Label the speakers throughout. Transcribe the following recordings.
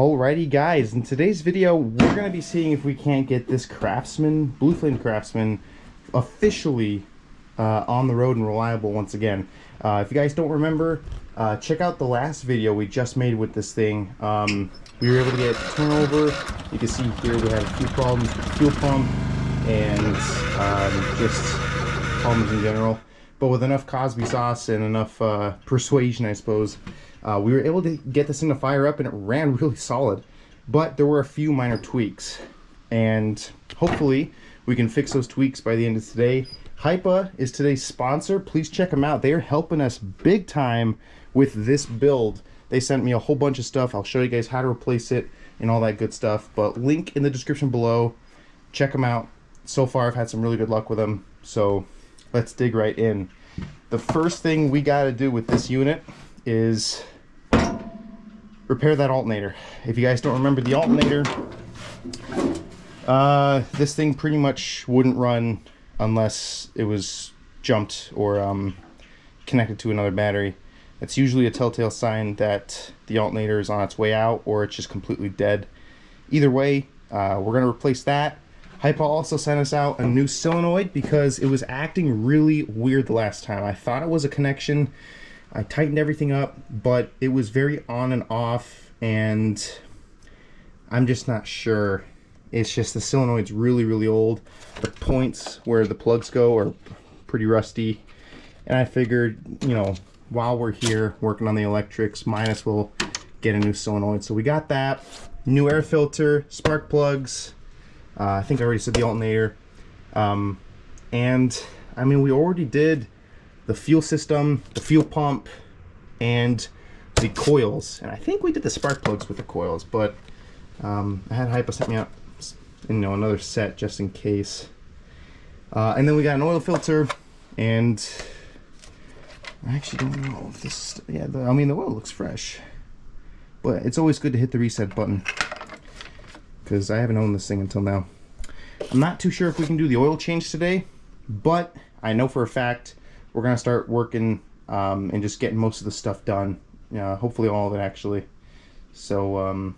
Speaker 1: Alrighty guys, in today's video we're going to be seeing if we can't get this Blue Flame Craftsman officially on the road and reliable once again. If you guys don't remember, check out the last video we just made with this thing. We were able to get turnover. You can see here we had a few problems with the fuel pump and just problems in general. But with enough Cosby sauce and enough persuasion, I suppose, we were able to get this thing to fire up and it ran really solid. But there were a few minor tweaks, and hopefully we can fix those tweaks by the end of today. Hypa is today's sponsor. Please check them out. They are helping us big time with this build. They sent me a whole bunch of stuff. I'll show you guys how to replace it and all that good stuff. But link in the description below. Check them out. So far I've had some really good luck with them. So let's dig right in. The first thing we got to do with this unit is repair that alternator. If you guys don't remember the alternator, this thing pretty much wouldn't run unless it was jumped or connected to another battery. It's usually a telltale sign that the alternator is on its way out or it's just completely dead. Either way, we're going to replace that. Hypa also sent us out a new solenoid because it was acting really weird the last time. I thought it was a connection. I tightened everything up, but it was very on and off, and I'm just not sure. It's just the solenoid's really, really old. The points where the plugs go are pretty rusty, and I figured, you know, while we're here working on the electrics, might as well get a new solenoid. So we got that, new air filter, spark plugs. I think I already said the alternator, and I mean, we already did the fuel system, the fuel pump, and the coils, and I think we did the spark plugs with the coils, but I had Hypa sent me out, you know, another set just in case. And then we got an oil filter, and I actually don't know if this, yeah, I mean, the oil looks fresh, but it's always good to hit the reset button because I haven't owned this thing until now. I'm not too sure if we can do the oil change today, but I know for a fact we're gonna start working and just getting most of the stuff done. Hopefully all of it actually. So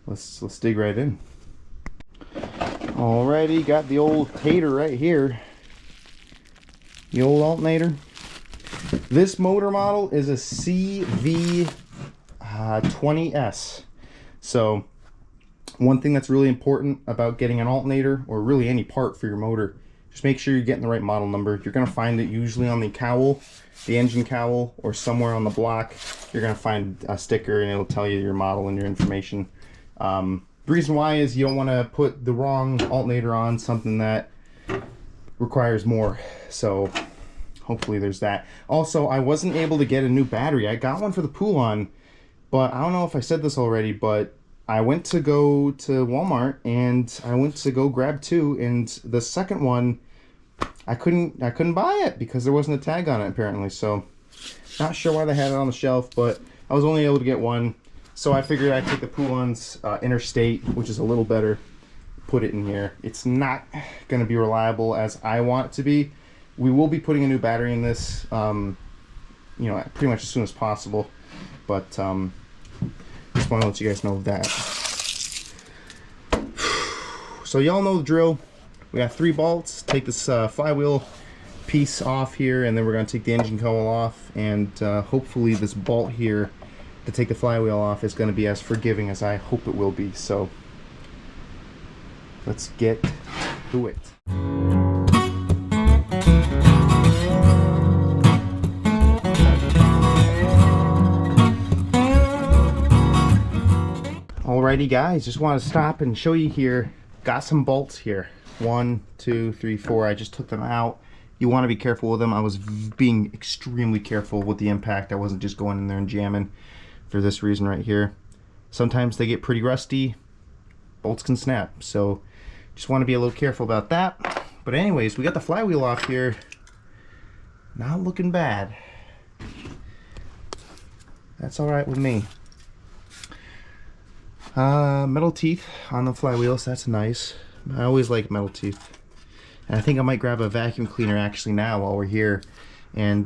Speaker 1: let's dig right in. Alrighty, got the old tater right here. The old alternator. This motor model is a CV20S. So one thing that's really important about getting an alternator, or really any part for your motor, just make sure you're getting the right model number. You're going to find it usually on the cowl, the engine cowl, or somewhere on the block. You're going to find a sticker and it'll tell you your model and your information. The reason why is you don't want to put the wrong alternator on something that requires more. So hopefully there's that. Also, I wasn't able to get a new battery. I got one for the Poolon, but I don't know if I said this already, but I went to go to Walmart and I went to go grab two, and the second one I couldn't buy it because there wasn't a tag on it apparently. So not sure why they had it on the shelf, but I was only able to get one. So I figured I'd take the Poolon's Interstate, which is a little better, put it in here. It's not going to be reliable as I want it to be. We will be putting a new battery in this, you know, pretty much as soon as possible. But just want to let you guys know that. So y'all know the drill. We got 3 bolts. Take this flywheel piece off here, and then we're going to take the engine cowl off, and hopefully this bolt here to take the flywheel off is going to be as forgiving as I hope it will be. So let's get to it. Alrighty guys, just want to stop and show you here. Got some bolts here. 1, 2, 3, 4. I just took them out. You want to be careful with them. I was being extremely careful with the impact. I wasn't just going in there and jamming for this reason right here. Sometimes they get pretty rusty. Bolts can snap. So just want to be a little careful about that. But anyways, we got the flywheel off here. Not looking bad. That's alright with me. Metal teeth on the flywheel, so that's nice. I always like metal teeth. And I think I might grab a vacuum cleaner actually now while we're here and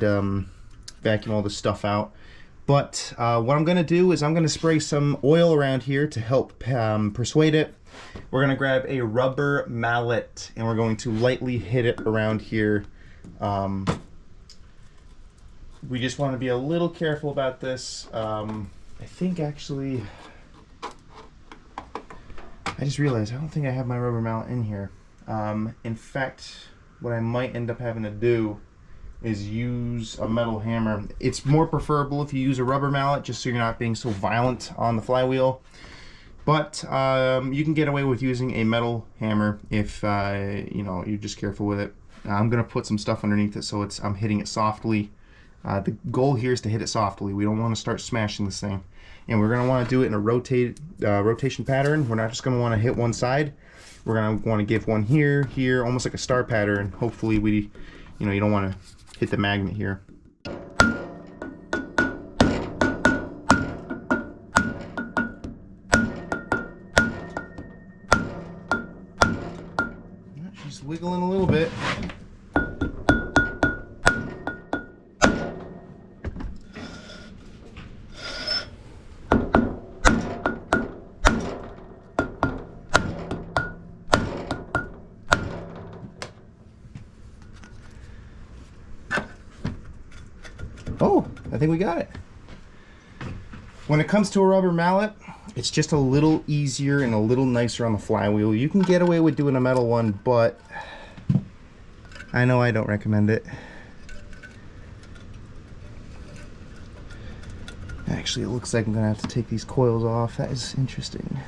Speaker 1: vacuum all this stuff out. But what I'm going to do is I'm going to spray some oil around here to help persuade it. We're going to grab a rubber mallet and we're going to lightly hit it around here. We just want to be a little careful about this. I think actually, I just realized I don't think I have my rubber mallet in here. In fact, what I might end up having to do is use a metal hammer. It's more preferable if you use a rubber mallet, just so you're not being so violent on the flywheel. But you can get away with using a metal hammer if you know, you're just careful with it. I'm gonna put some stuff underneath it so I'm hitting it softly. The goal here is to hit it softly. We don't want to start smashing this thing, and we're gonna want to do it in a rotation pattern. We're not just gonna want to hit one side. We're gonna want to give one here, here, almost like a star pattern. Hopefully, you know, you don't want to hit the magnet here. She's wiggling a little bit. Oh, I think we got it. When it comes to a rubber mallet, it's just a little easier and a little nicer on the flywheel. You can get away with doing a metal one, but I know I don't recommend it. Actually, it looks like I'm gonna have to take these coils off. That is interesting.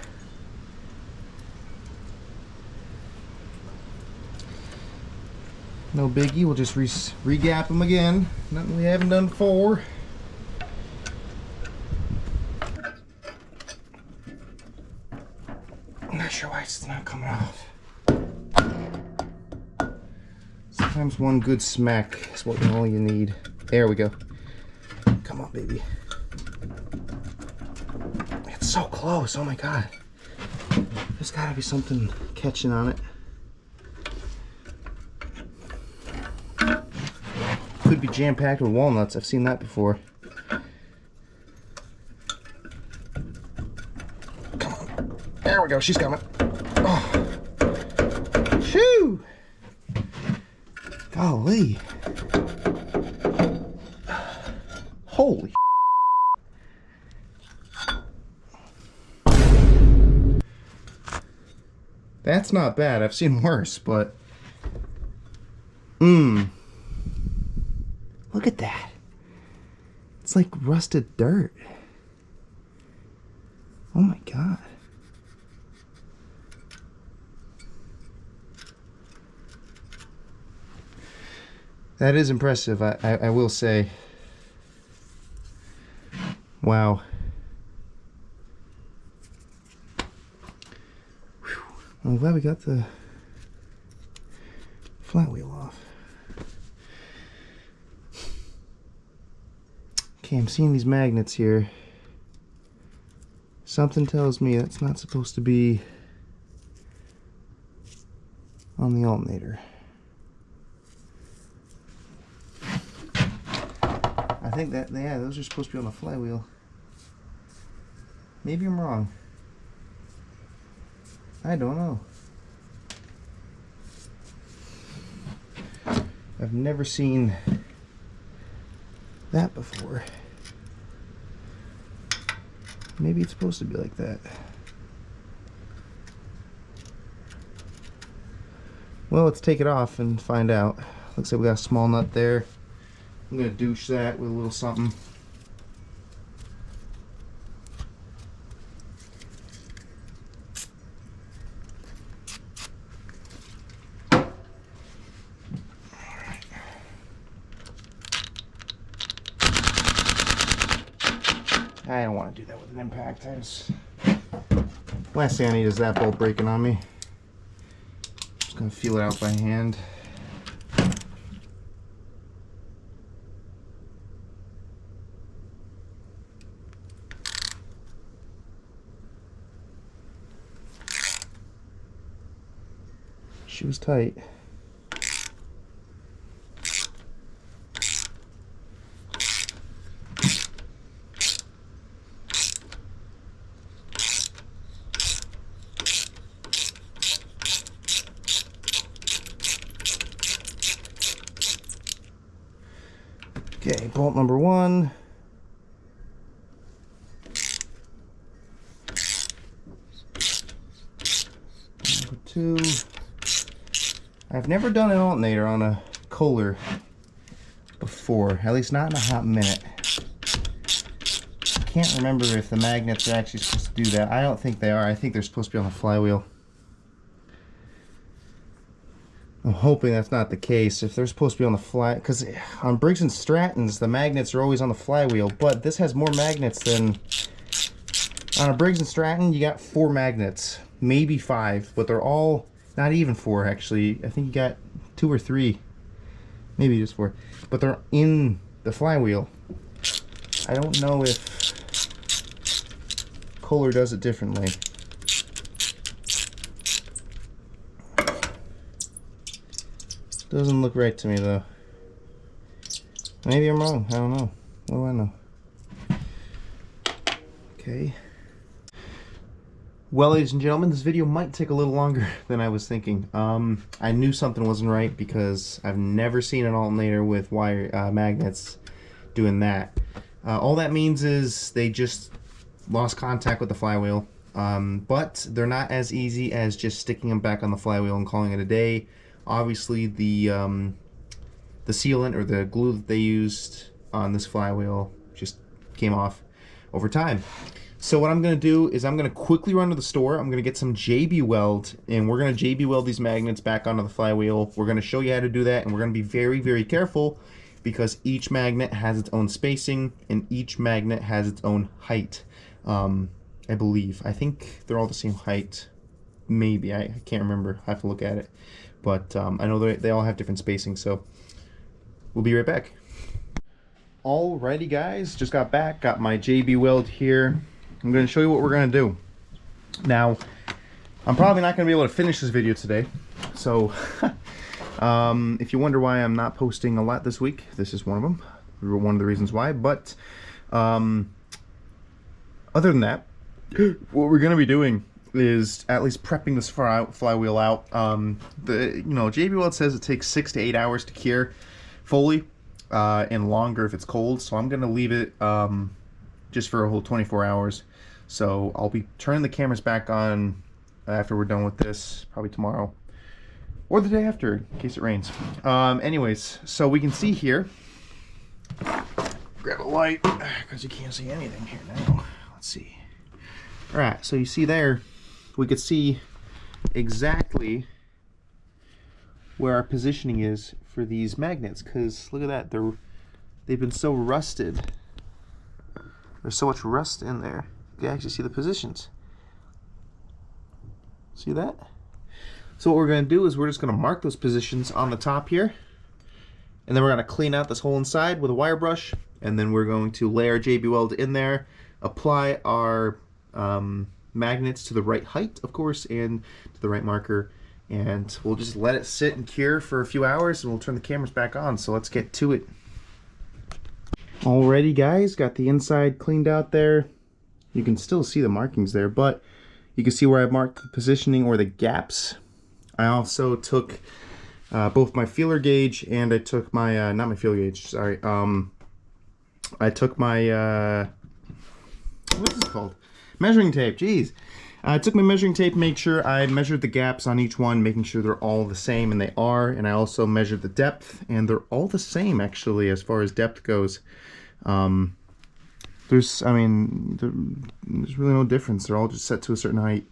Speaker 1: No biggie, we'll just re-gap them again. Nothing we haven't done before. I'm not sure why it's not coming off. Sometimes one good smack is all you need. There we go. Come on, baby. It's so close, oh my god. There's gotta be something catching on it. Could be jam-packed with walnuts. I've seen that before. Come on. There we go. She's coming. Oh. Shoo! Golly. Holy. That's not bad. I've seen worse, but... Look at that. It's like rusted dirt. Oh my god. That is impressive, I will say. Wow. Whew. I'm glad we got the flywheel off. Okay, I'm seeing these magnets here. Something tells me that's not supposed to be on the alternator. I think that, yeah, those are supposed to be on the flywheel. Maybe I'm wrong. I don't know. I've never seen that before. Maybe it's supposed to be like that. Well, let's take it off and find out. Looks like we got a small nut there. I'm gonna douche that with a little something. I don't want to do that with an impact. Last thing I need is that bolt breaking on me. Just gonna feel it out by hand. She was tight. Okay, bolt number 1. Number 2. I've never done an alternator on a Kohler before, at least not in a hot minute. I can't remember if the magnets are actually supposed to do that. I don't think they are. I think they're supposed to be on the flywheel. I'm hoping that's not the case. If they're supposed to be on the fly, because on Briggs & Stratton's the magnets are always on the flywheel, but this has more magnets than on a Briggs & Stratton. You got 4 magnets, maybe 5, but they're all not even 4 actually. I think you got 2 or 3, maybe just 4, but they're in the flywheel. I don't know if Kohler does it differently. Doesn't look right to me though. Maybe I'm wrong. I don't know. What do I know? Okay. Well, ladies and gentlemen, this video might take a little longer than I was thinking. I knew something wasn't right because I've never seen an alternator with wire magnets doing that. All that means is they just lost contact with the flywheel. But they're not as easy as just sticking them back on the flywheel and calling it a day. Obviously, the sealant or the glue that they used on this flywheel just came off over time. So what I'm going to do is I'm going to quickly run to the store. I'm going to get some JB Weld, and we're going to JB Weld these magnets back onto the flywheel. We're going to show you how to do that, and we're going to be very, very careful because each magnet has its own spacing and each magnet has its own height. I believe. I think they're all the same height. Maybe. I can't remember. I have to look at it. But I know they all have different spacing, so we'll be right back. Alrighty guys, just got back, got my JB Weld here. I'm going to show you what we're going to do. Now, I'm probably not going to be able to finish this video today, so if you wonder why I'm not posting a lot this week, this is one of them, one of the reasons why. But other than that, what we're going to be doing is at least prepping this flywheel out. JB Weld says it takes 6 to 8 hours to cure fully, and longer if it's cold. So I'm gonna leave it just for a whole 24 hours. So I'll be turning the cameras back on after we're done with this, probably tomorrow or the day after, in case it rains. Anyways, so we can see here. Grab a light because you can't see anything here now. Let's see. All right, so you see there, we could see exactly where our positioning is for these magnets, because look at that, they've been so rusted. There's so much rust in there. You can actually see the positions. See that? So what we're going to do is we're just going to mark those positions on the top here, and then we're going to clean out this hole inside with a wire brush, and then we're going to lay our JB Weld in there, apply our magnets to the right height, of course, and to the right marker, and we'll just let it sit and cure for a few hours, and we'll turn the cameras back on. So let's get to it. Alrighty guys, got the inside cleaned out there. You can still see the markings there, but you can see where I've marked the positioning or the gaps. I also took both my feeler gauge and I took my not my feeler gauge, sorry, I took my what's this called? Measuring tape, jeez. I took my measuring tape, made sure I measured the gaps on each one, making sure they're all the same, and they are. And I also measured the depth, and they're all the same actually as far as depth goes. There's really no difference. They're all just set to a certain height.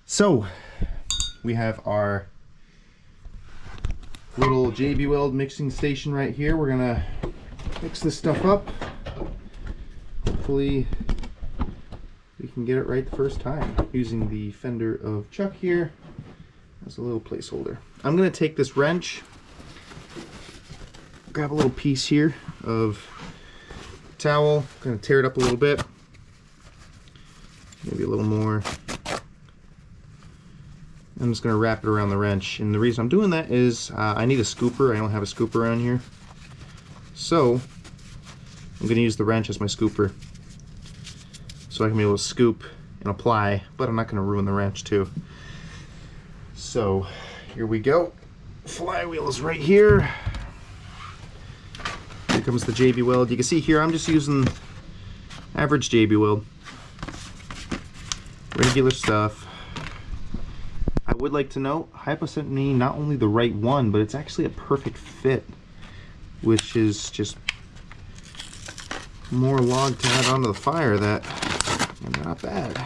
Speaker 1: So we have our little JB Weld mixing station right here. We're gonna mix this stuff up. Hopefully we can get it right the first time using the fender of Chuck here as a little placeholder. I'm going to take this wrench, grab a little piece here of towel, going to tear it up a little bit, maybe a little more. I'm just going to wrap it around the wrench, and the reason I'm doing that is I need a scooper. I don't have a scooper around here, so I'm going to use the wrench as my scooper, so I can be able to scoop and apply, but I'm not going to ruin the wrench too. So here we go. Flywheel is right here. comes the JB Weld. You can see here I'm just using average JB Weld. Regular stuff. I would like to note, Hypo sent me not only the right one, but it's actually a perfect fit, which is just more log to add onto the fire. That not bad.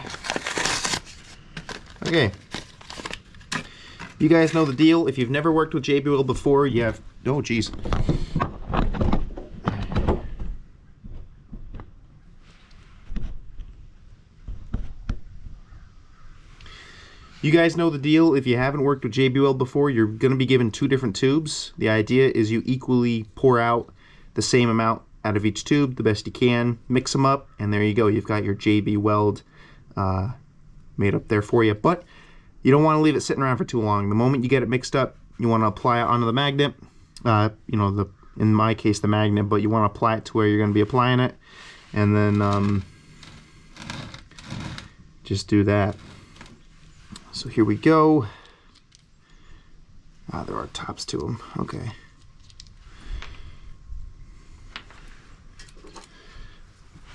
Speaker 1: Okay, you guys know the deal. If you've never worked with JB Weld before, you have, oh geez. You guys know the deal. If you haven't worked with JB Weld before, you're going to be given 2 different tubes. The idea is you equally pour out the same amount out of each tube, the best you can, mix them up, and there you go. You've got your JB Weld made up there for you. But you don't want to leave it sitting around for too long. The moment you get it mixed up, you want to apply it onto the magnet. You know, in my case, the magnet, but you want to apply it to where you're going to be applying it. And then just do that. So here we go. Ah, there are tops to them. Okay.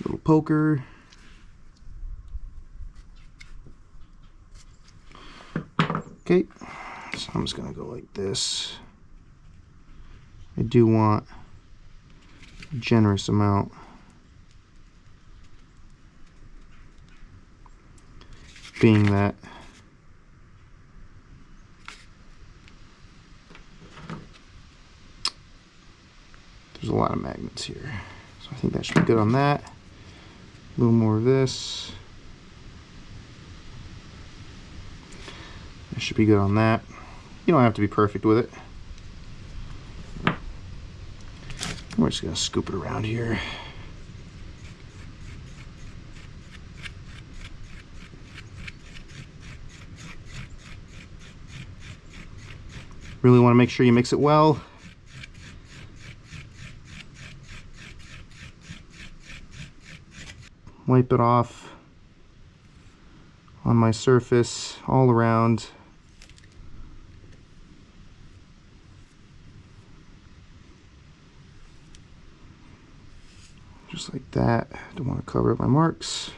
Speaker 1: Little poker. Okay. So I'm just gonna go like this. I do want a generous amount. Being that there's a lot of magnets here. So I think that should be good on that. A little more of this. That should be good on that. You don't have to be perfect with it. We're just gonna scoop it around here. Really want to make sure you mix it well. Wipe it off on my surface all around. Just like that. Don't want to cover up my marks.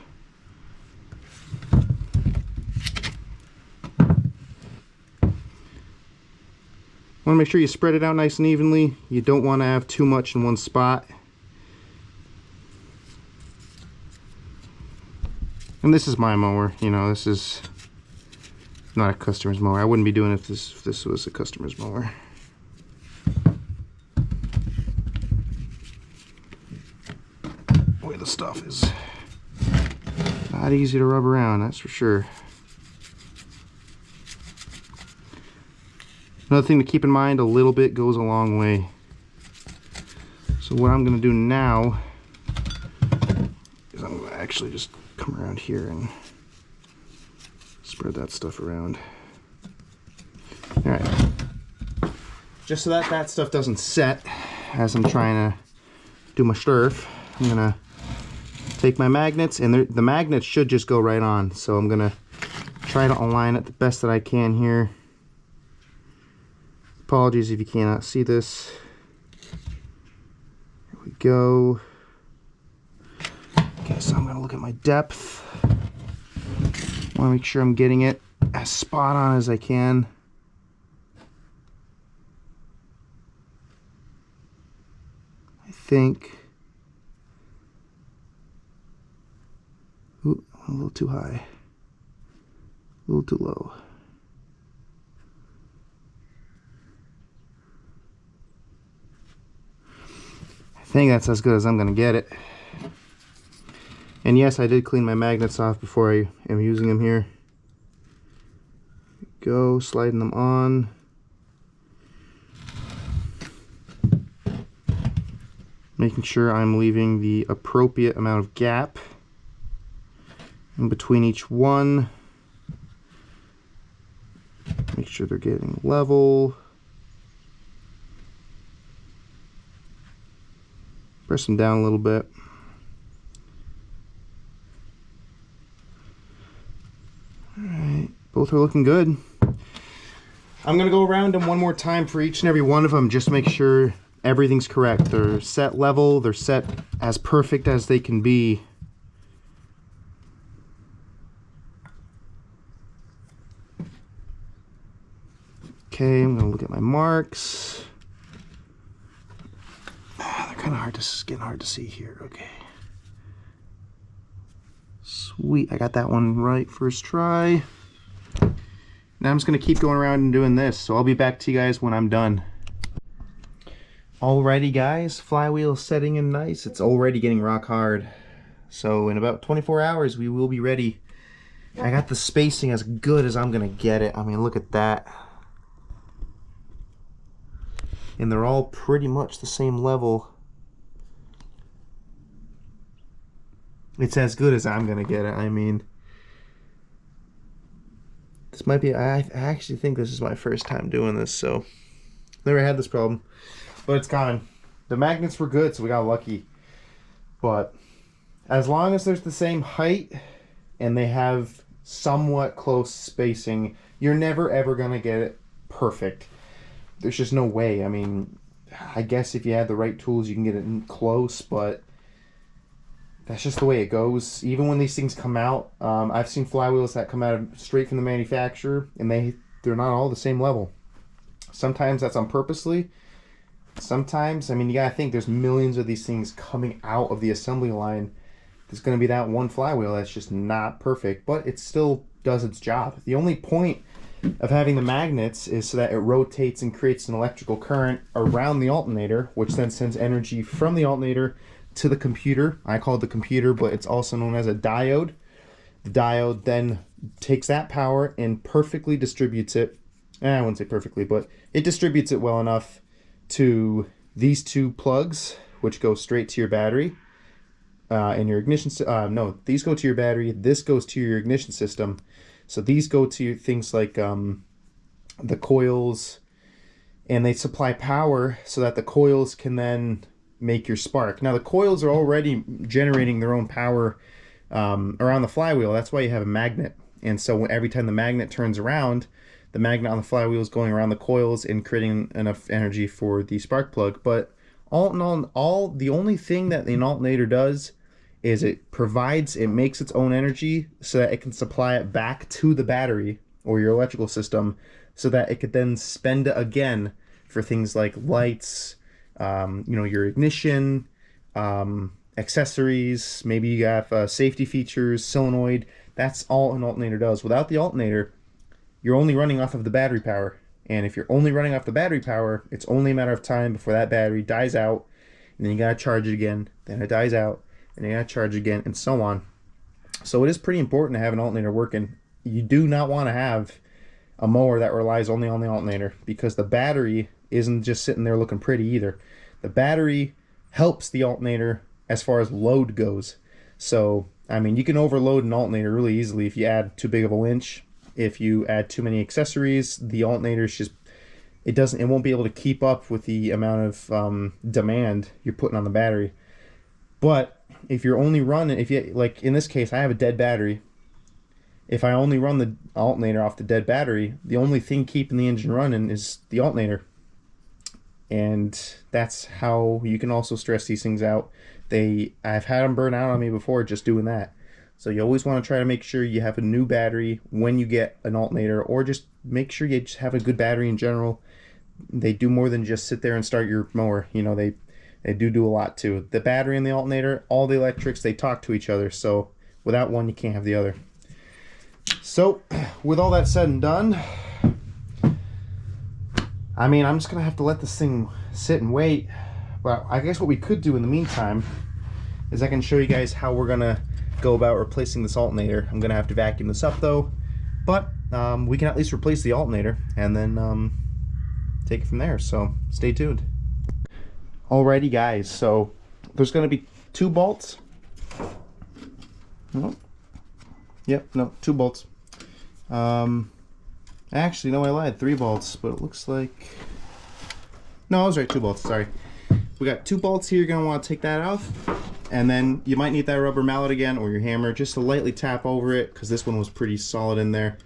Speaker 1: Want to make sure you spread it out nice and evenly. You don't want to have too much in one spot. And this is my mower, you know, this is not a customer's mower. I wouldn't be doing it if this was a customer's mower. Boy, the stuff is not easy to rub around, that's for sure. Another thing to keep in mind, a little bit goes a long way. So what I'm going to do now is I'm going to actually just come around here and spread that stuff around. All right, just so that stuff doesn't set as I'm trying to do my stirf, I'm gonna take my magnets, and the magnets should just go right on, so I'm gonna try to align it the best that I can here. Apologies if you cannot see this. Here we go. Okay, so I'm gonna look at my depth. Want to make sure I'm getting it as spot on as I can. I think. Ooh, a little too high. A little too low. I think that's as good as I'm gonna get it. And yes, I did clean my magnets off before I am using them here. Go, sliding them on. Making sure I'm leaving the appropriate amount of gap in between each one. Make sure they're getting level. Press them down a little bit. Alright, both are looking good. I'm going to go around them one more time for each and every one of them, just to make sure everything's correct. They're set level, they're set as perfect as they can be. Okay, I'm gonna look at my marks. They're kind of hard to, getting hard to see here. Okay. Sweet, I got that one right first try. Now I'm just gonna keep going around and doing this, so I'll be back to you guys when I'm done. Alrighty guys, flywheel setting in nice. It's already getting rock hard. So in about 24 hours we will be ready. I got the spacing as good as I'm gonna get it. I mean, look at that. And they're all pretty much the same level. It's as good as I'm gonna get it. I mean, this might be, I actually think this is my first time doing this, so never had this problem, but it's coming. The magnets were good, so we got lucky. But as long as there's the same height and they have somewhat close spacing, you're never ever gonna get it perfect. There's just no way. I mean, I guess if you have the right tools, you can get it close, but that's just the way it goes. Even when these things come out, I've seen flywheels that come out straight from the manufacturer, and they're not all the same level. Sometimes that's on purposely. Sometimes, I mean, you gotta think there's millions of these things coming out of the assembly line. There's gonna be that one flywheel that's just not perfect, but it still does its job. The only point of having the magnets is so that it rotates and creates an electrical current around the alternator, which then sends energy from the alternator to the computer. I call it the computer, but it's also known as a diode. The diode then takes that power and perfectly distributes it. I wouldn't say perfectly, but it distributes it well enough to these two plugs, which go straight to your battery and your ignition. No, these go to your battery. This goes to your ignition system. So these go to things like the coils, and they supply power so that the coils can then make your spark. Now the coils are already generating their own power around the flywheel. That's why you have a magnet. And so every time the magnet turns around, the magnet on the flywheel is going around the coils and creating enough energy for the spark plug. But all in all, the only thing that an alternator does is it makes its own energy so that it can supply it back to the battery or your electrical system so that it could then spend it again for things like lights, your ignition, accessories, maybe you have safety features, solenoid. That's all an alternator does. Without the alternator, you're only running off of the battery power. And if you're only running off the battery power, it's only a matter of time before that battery dies out, and then you gotta charge it again, then it dies out, and you gotta charge again, and so on. So it is pretty important to have an alternator working. You do not want to have a mower that relies only on the alternator, because the battery isn't just sitting there looking pretty either. The battery helps the alternator as far as load goes. So, I mean, you can overload an alternator really easily if you add too big of a winch. If you add too many accessories, the alternator's just, it won't be able to keep up with the amount of demand you're putting on the battery. But if you're only running, like in this case, I have a dead battery. If I only run the alternator off the dead battery, the only thing keeping the engine running is the alternator. And that's how you can also stress these things out. I've had them burn out on me before just doing that. So you always want to try to make sure you have a new battery when you get an alternator, or just make sure you just have a good battery in general. They do more than just sit there and start your mower. You know, they do a lot too. The battery and the alternator, all the electrics, they talk to each other. So without one, you can't have the other. So with all that said and done, I mean, I'm just going to have to let this thing sit and wait. But I guess what we could do in the meantime is I can show you guys how we're going to go about replacing this alternator. I'm going to have to vacuum this up though. But we can at least replace the alternator and then take it from there. So stay tuned. Alrighty guys, so there's going to be 2 bolts. Nope. Yep, no, 2 bolts. Actually, no, I lied, 3 bolts, but it looks like... No, I was right, 2 bolts, sorry. We got 2 bolts here, you're going to want to take that off. And then you might need that rubber mallet again, or your hammer, just to lightly tap over it, because this one was pretty solid in there,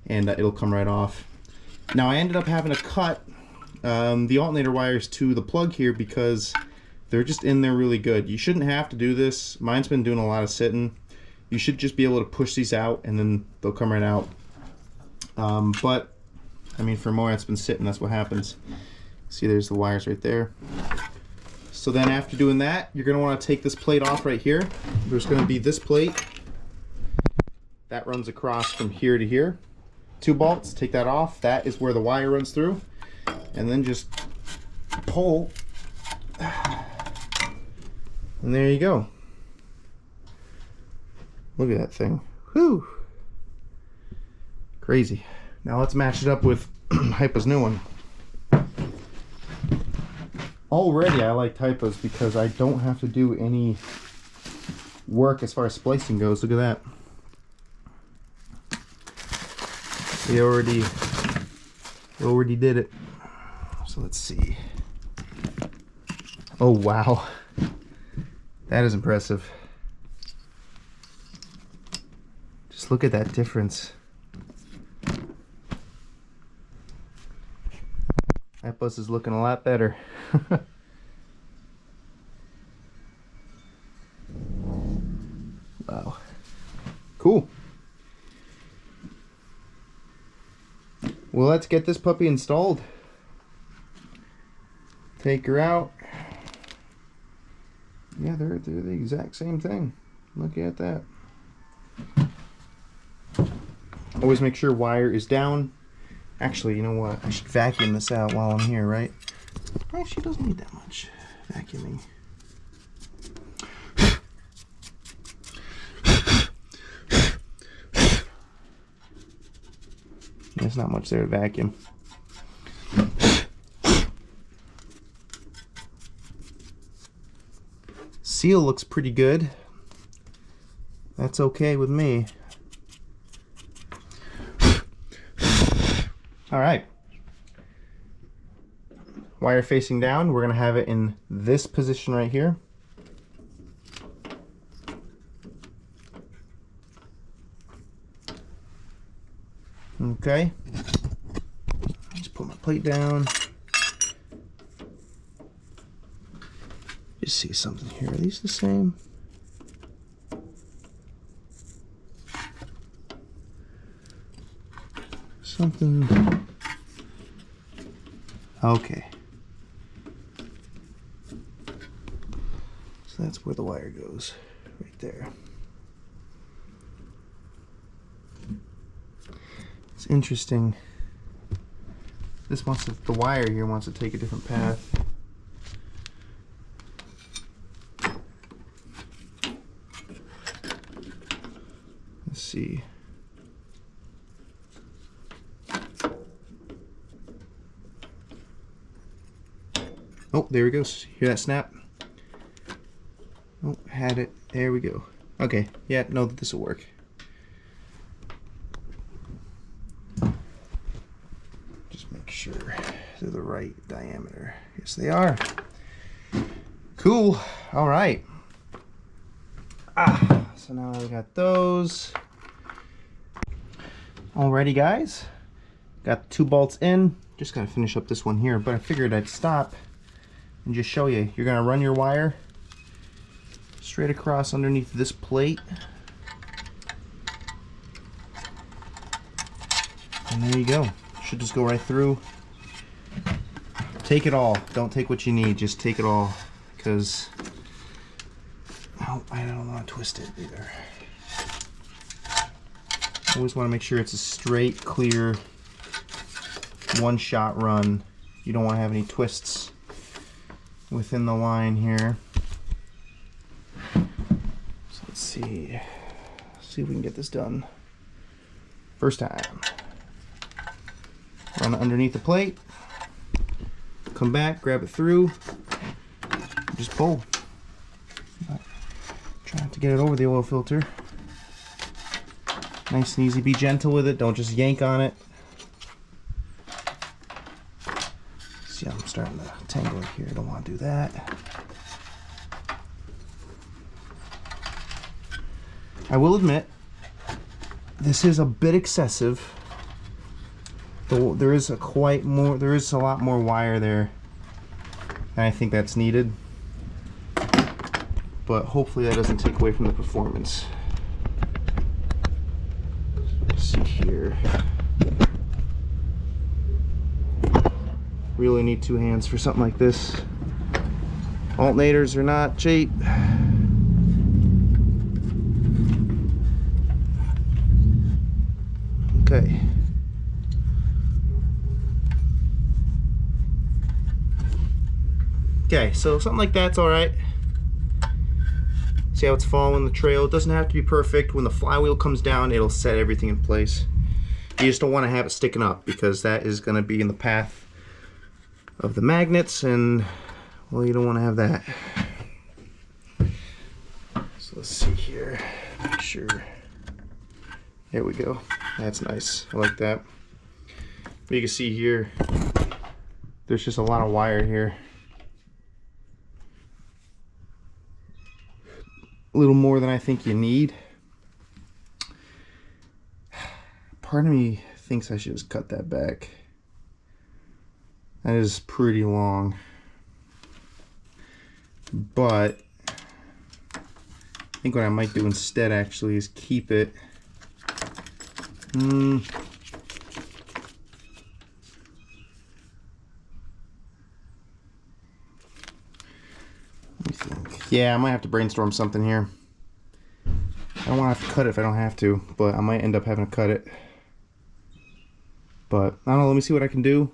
Speaker 1: and it'll come right off. Now, I ended up having to cut the alternator wires to the plug here because they're just in there really good. You shouldn't have to do this. Mine's been doing a lot of sitting. You should just be able to push these out and then they'll come right out. But I mean, for more, it's been sitting, that's what happens. See, there's the wires right there. So then after doing that, you're gonna wanna take this plate off right here. There's gonna be this plate that runs across from here to here. 2 bolts, take that off. That is where the wire runs through. And then just pull. And there you go. Look at that thing. Whew. Crazy. Now let's match it up with Hypa's new one. Already I like Hypa's because I don't have to do any work as far as splicing goes. Look at that. They already did it. So let's see. Oh wow. That is impressive. Just look at that difference. That bus is looking a lot better. Wow. Cool. Well, let's get this puppy installed. Take her out. Yeah, they're the exact same thing. Look at that. Always make sure wire is down. Actually, you know what? I should vacuum this out while I'm here, right? Actually, doesn't need that much vacuuming. There's not much there to vacuum. Seal looks pretty good. That's okay with me. All right. Wire facing down, we're gonna have it in this position right here. Okay. Just put my plate down. Just see something here. Are these the same? Something. Okay. So that's where the wire goes, right there. It's interesting. This wants to, the wire here wants to take a different path. Let's see. Oh, there it goes. Hear that snap? Oh, had it. There we go. Okay, yeah, know that this will work. Just make sure they're the right diameter. Yes, they are. Cool. All right. So now we got those. Alrighty, guys. Got 2 bolts in. Just gotta finish up this one here, but I figured I'd stop and just show you. You're gonna run your wire straight across underneath this plate. And there you go. Should just go right through. Take it all. Don't take what you need, just take it all, because I don't want to twist it either. Always want to make sure it's a straight, clear, one-shot run. You don't want to have any twists within the line here. So let's see if we can get this done. First time. Run it underneath the plate. Come back, grab it through, just pull. Try not to get it over the oil filter. Nice and easy. Be gentle with it. Don't just yank on it. See, I'm starting to tangle it here. I don't want to do that. I will admit, this is a bit excessive. there is a lot more wire there, and I think that's needed. But hopefully that doesn't take away from the performance. Let's see here. Really need two hands for something like this. Alternators are not cheap. Okay. Okay, so something like that's all right. See how it's following the trail. It doesn't have to be perfect. When the flywheel comes down, it'll set everything in place. You just don't want to have it sticking up, because that is going to be in the path of the magnets, and well, you don't want to have that. So let's see here. Make sure. There we go. That's nice. I like that. But you can see here, there's just a lot of wire here. A little more than I think you need. Part of me thinks I should just cut that back. That is pretty long. But I think what I might do instead actually is keep it. Let me think. Yeah, I might have to brainstorm something here. I don't want to have to cut it if I don't have to, but I might end up having to cut it. But I don't know, let me see what I can do.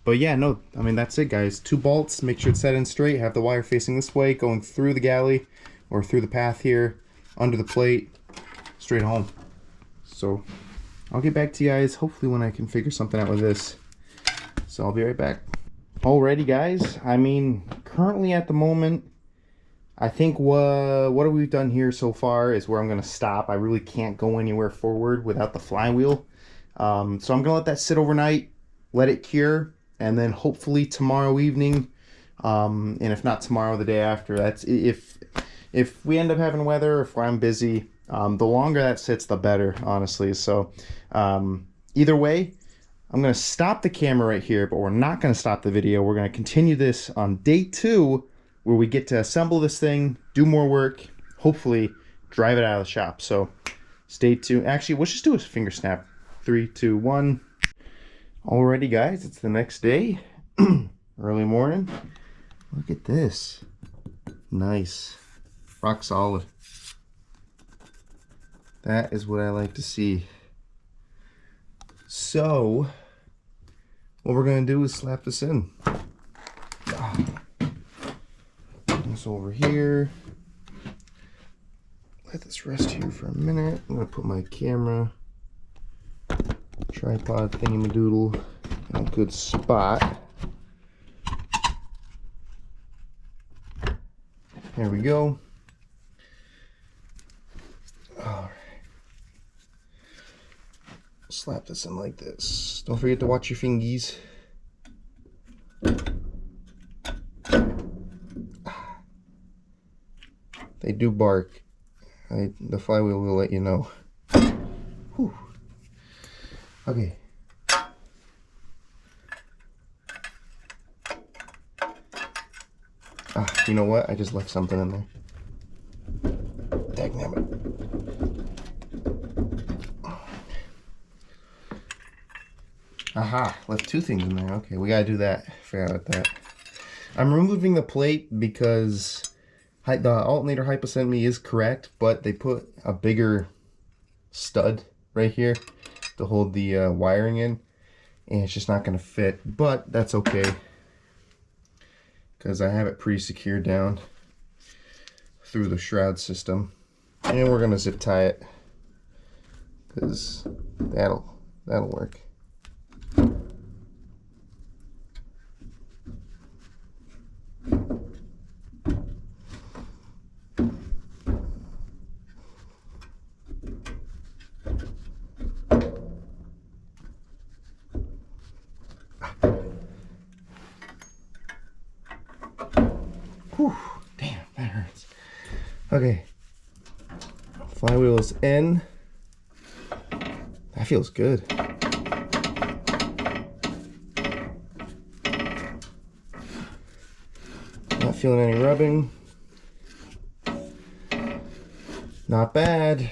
Speaker 1: But yeah, no, I mean, that's it, guys. 2 bolts, make sure it's set in straight, have the wire facing this way, going through the galley, or through the path here, under the plate, straight home. So, I'll get back to you guys, hopefully when I can figure something out with this. So, I'll be right back. Alrighty, guys, I mean, currently at the moment, I think what we've done here so far is where I'm going to stop. I really can't go anywhere forward without the flywheel. So I'm going to let that sit overnight, let it cure, and then hopefully tomorrow evening, and if not tomorrow, the day after, that's if we end up having weather, if I'm busy, the longer that sits, the better, honestly. So either way, I'm going to stop the camera right here, but we're not going to stop the video. We're going to continue this on day 2, where we get to assemble this thing, do more work, hopefully drive it out of the shop. So stay tuned. Actually, let's just do a finger snap. 3, 2, 1. Alrighty, guys, it's the next day. Early morning. Look at this. Nice. Rock solid. That is what I like to see. So, what we're going to do is slap this in. Put this over here. Let this rest here for a minute. I'm going to put my camera, tripod thingamadoodle in a good spot. There we go. Alright. Slap this in like this. Don't forget to watch your fingies. They do bark. The flywheel will let you know. Whew. Okay. You know what? I just left something in there. Dagnabbit. Aha, left 2 things in there. Okay, we gotta do that. Forgot about that. I'm removing the plate because the alternator hypo sent me is correct, but they put a bigger stud right here to hold the wiring in, and it's just not going to fit, but that's okay because I have it pre-secured down through the shroud system, and we're going to zip tie it because that'll work. Whew, damn, that hurts. Okay, flywheel is in. That feels good. feeling any rubbing. Not bad.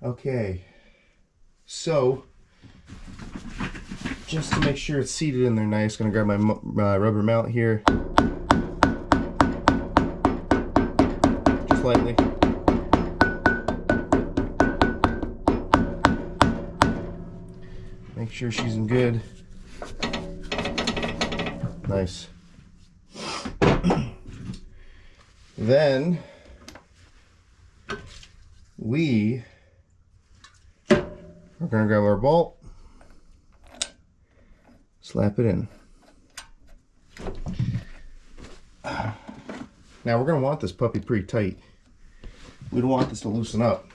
Speaker 1: Okay, so just to make sure it's seated in there nice, gonna grab my rubber mount here, just lightly. Make sure she's in good. Nice. Then we are going to grab our bolt, slap it in. Now we're going to want this puppy pretty tight. We don't want this to loosen up,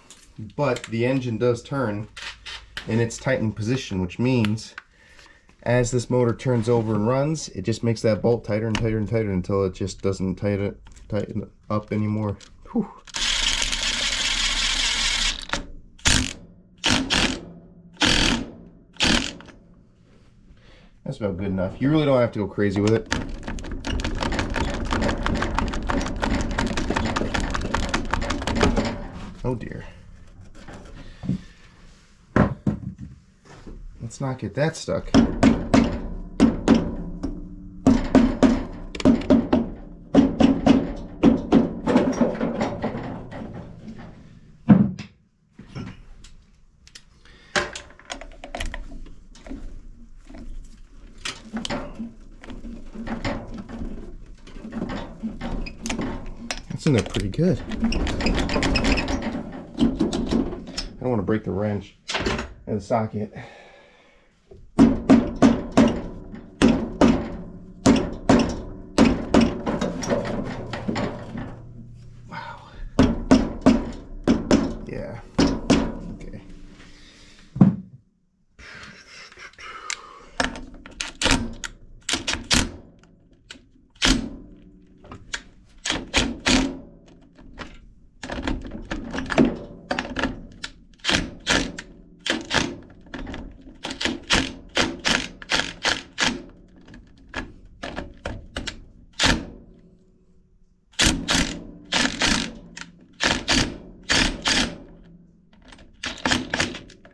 Speaker 1: but the engine does turn in its tightening position, which means as this motor turns over and runs, it just makes that bolt tighter and tighter and tighter until it just doesn't tighten up anymore. Whew. That's about good enough. You really don't have to go crazy with it. Oh dear. Let's not get that stuck. That's in there pretty good. I don't want to break the wrench and the socket. Wow. Yeah. Okay.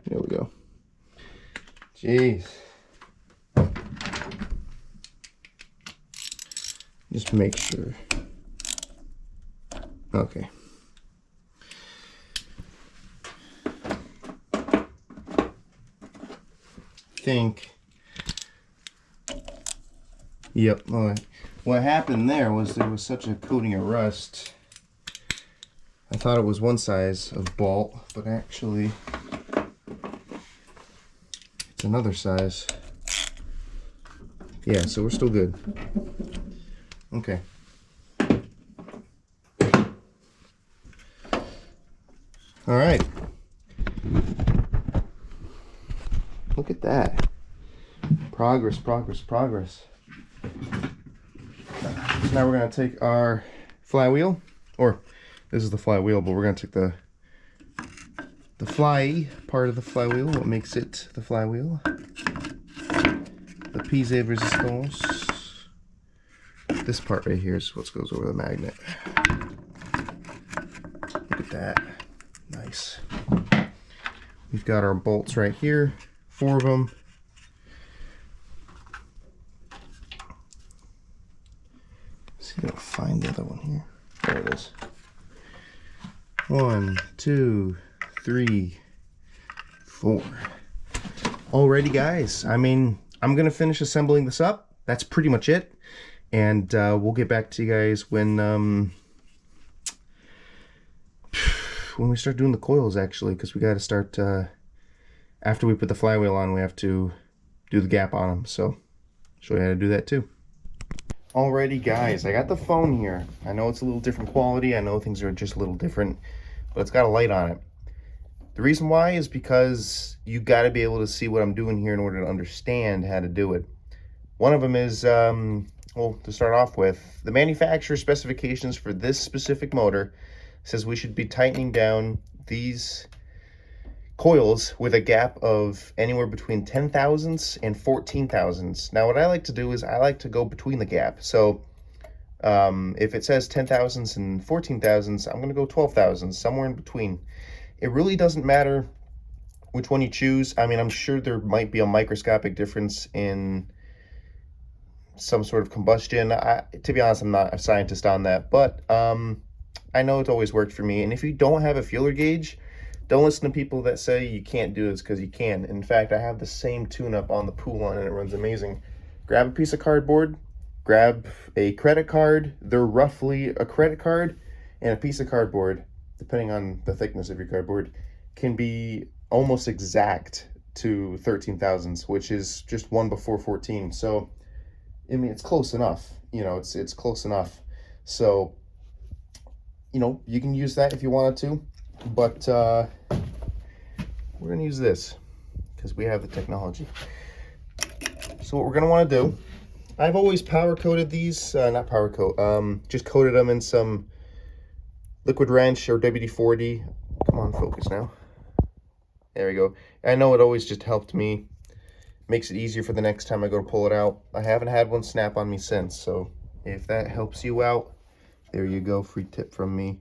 Speaker 1: There we go. Jeez. Just make sure. Okay. Think. Yep. All right. What happened there was such a coating of rust. I thought it was one size of bolt, but actually it's another size. Yeah, so we're still good. Okay. All right. Look at that. Progress, progress, progress. Now we're going to take our flywheel, or this is the flywheel, but we're going to take the fly part of the flywheel, what makes it the flywheel. The piece de resistance. This part right here is what goes over the magnet. Look at that. Nice. We've got our bolts right here, 4 of them. Let's see if I can find the other one here. There it is. 1, 2, 3, 4. Alrighty, guys. I mean, I'm gonna finish assembling this up. That's pretty much it, and we'll get back to you guys when we start doing the coils, actually, because we got to start after we put the flywheel on. We have to do the gap on them, so show you how to do that too. Alrighty, guys, I got the phone here. I know it's a little different quality. I know things are just a little different, but it's got a light on it. The reason why is because you got to be able to see what I'm doing here in order to understand how to do it. One of them is, well, to start off with, the manufacturer specifications for this specific motor says we should be tightening down these coils with a gap of anywhere between 10 thousandths and 14 thousandths. Now, what I like to do is I like to go between the gap. So if it says 10 thousandths and 14 thousandths, I'm going to go 12 thousandths, somewhere in between. It really doesn't matter which one you choose. I mean, I'm sure there might be a microscopic difference in some sort of combustion. To be honest, I'm not a scientist on that, but I know it's always worked for me. And if you don't have a feeler gauge, don't listen to people that say you can't do this, because you can. In fact, I have the same tune-up on the pool line and it runs amazing. Grab a piece of cardboard, grab a credit card. They're roughly a credit card and a piece of cardboard, depending on the thickness of your cardboard, can be almost exact to 13 thousandths, which is just one before 14. So, I mean, it's close enough. You know, it's close enough. So, you know, you can use that if you wanted to, but we're gonna use this because we have the technology. So what we're gonna want to do, I've always powder coated these, not powder coat, just coated them in some liquid wrench or WD-40. Come on, focus now. There we go. I know it always just helped me, makes it easier for the next time I go to pull it out. I haven't had one snap on me since, so if that helps you out, there you go, free tip from me.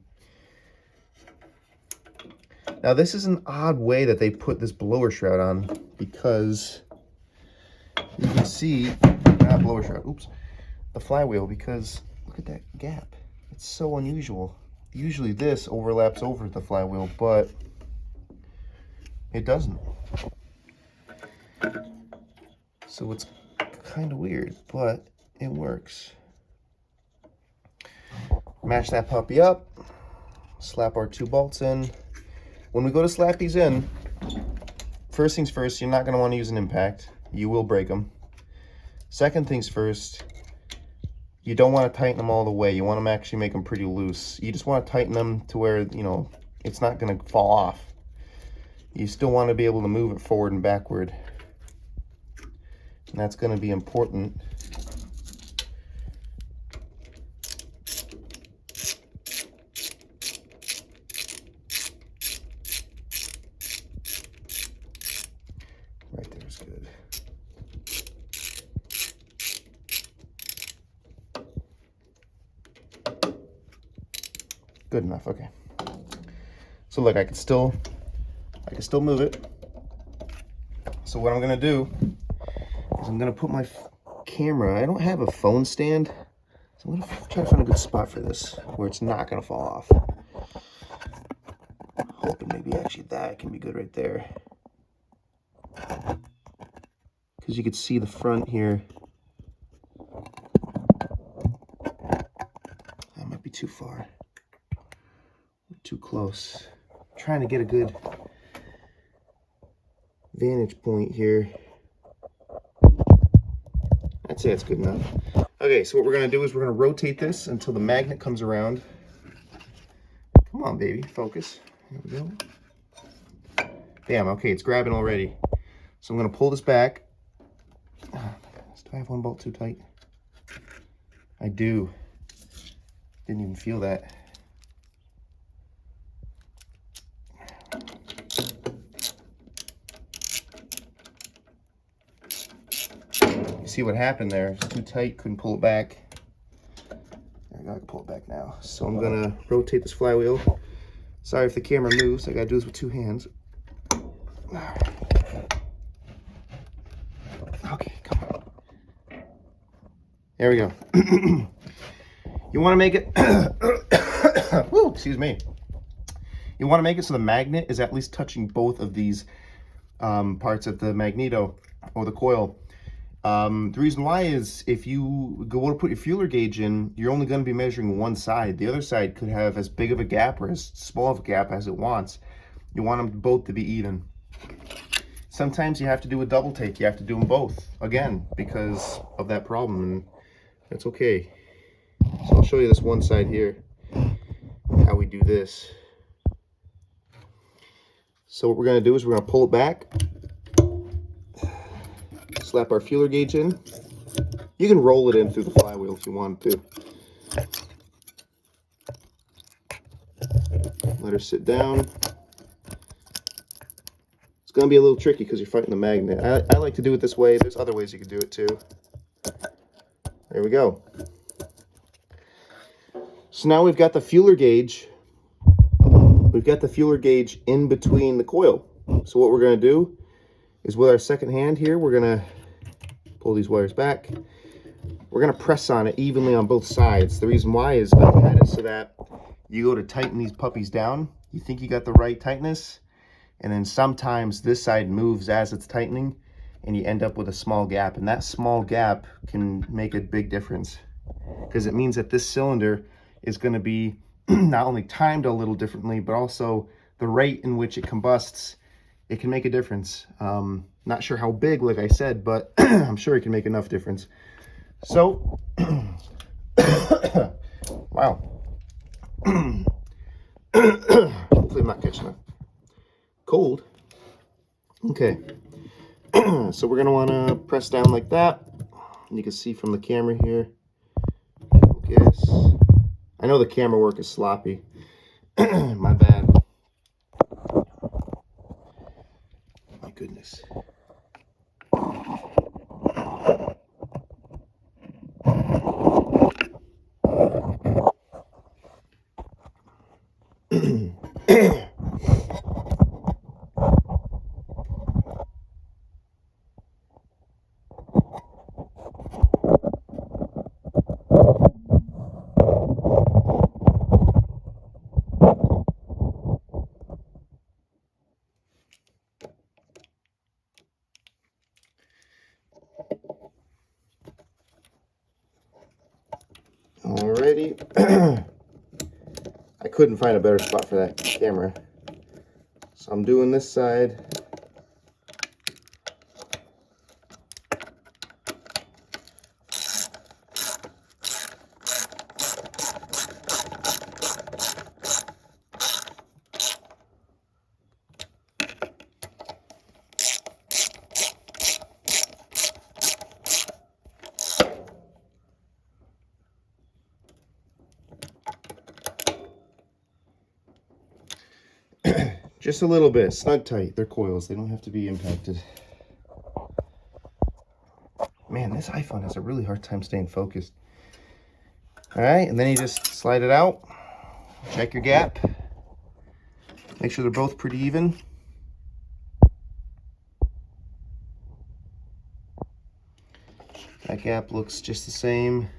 Speaker 1: Now this is an odd way that they put this blower shroud on, because you can see, not blower shroud, oops, the flywheel, because look at that gap. It's so unusual. Usually this overlaps over the flywheel, but it doesn't. So it's kind of weird, but it works. Match that puppy up, slap our 2 bolts in. When we go to slap these in, first things first, you're not going to want to use an impact. You will break them. Second things first, you don't want to tighten them all the way. You want to actually make them pretty loose. You just want to tighten them to where, you know, it's not going to fall off. You still want to be able to move it forward and backward. And that's going to be important. Right there is good. Good enough, okay. So look, I can still move it. So what I'm gonna do is I'm gonna put my camera, I don't have a phone stand, so I'm gonna try to find a good spot for this where it's not gonna fall off. Hoping maybe actually that can be good right there. Because you can see the front here. That might be too far. Too close. I'm trying to get a good vantage point here. I'd say that's good enough. Okay, so what we're gonna do is we're gonna rotate this until the magnet comes around. Come on, baby, focus. There we go. Damn, okay, it's grabbing already. So I'm gonna pull this back. Oh my goodness, do I have one bolt too tight? I do. Didn't even feel that. You see what happened there? It's too tight, couldn't pull it back. There we go, I can pull it back now. So I'm gonna rotate this flywheel. Sorry if the camera moves, I gotta do this with 2 hands. Okay, come on. There we go. You wanna make it, woo, excuse me. You wanna make it so the magnet is at least touching both of these parts of the magneto or the coil. The reason why is if you go to put your feeler gauge in, you're only going to be measuring one side. The other side could have as big of a gap or as small of a gap as it wants. You want them both to be even. Sometimes you have to do a double take. You have to do them both, again, because of that problem, and that's okay. So I'll show you this one side here, how we do this. So what we're going to do is we're going to pull it back. Slap our feeler gauge in. You can roll it in through the flywheel if you want to. Let her sit down. going to be a little tricky because you're fighting the magnet. I like to do it this way. There's other ways you can do it too. There we go. So now we've got the fueler gauge. We've got the fueler gauge in between the coil. So what we're going to do is with our second hand here, we're going to pull these wires back. We're going to press on it evenly on both sides. The reason why is I've had it so that you go to tighten these puppies down. You think you got the right tightness, and then sometimes this side moves as it's tightening, and you end up with a small gap. And that small gap can make a big difference because it means that this cylinder is going to be not only timed a little differently, but also the rate in which it combusts. It can make a difference. Not sure how big, like I said, but I'm sure it can make enough difference. So, wow. Hopefully I'm not catching a cold. Okay. So we're going to want to press down like that. And you can see from the camera here. Focus. I know the camera work is sloppy. My bad. My goodness. Alrighty. I couldn't find a better spot for that camera. So I'm doing this side. Just a little bit, snug tight. They're coils, they don't have to be impacted. Man, this iPhone has a really hard time staying focused. All right, and then you just slide it out, check your gap, make sure they're both pretty even. That gap looks just the same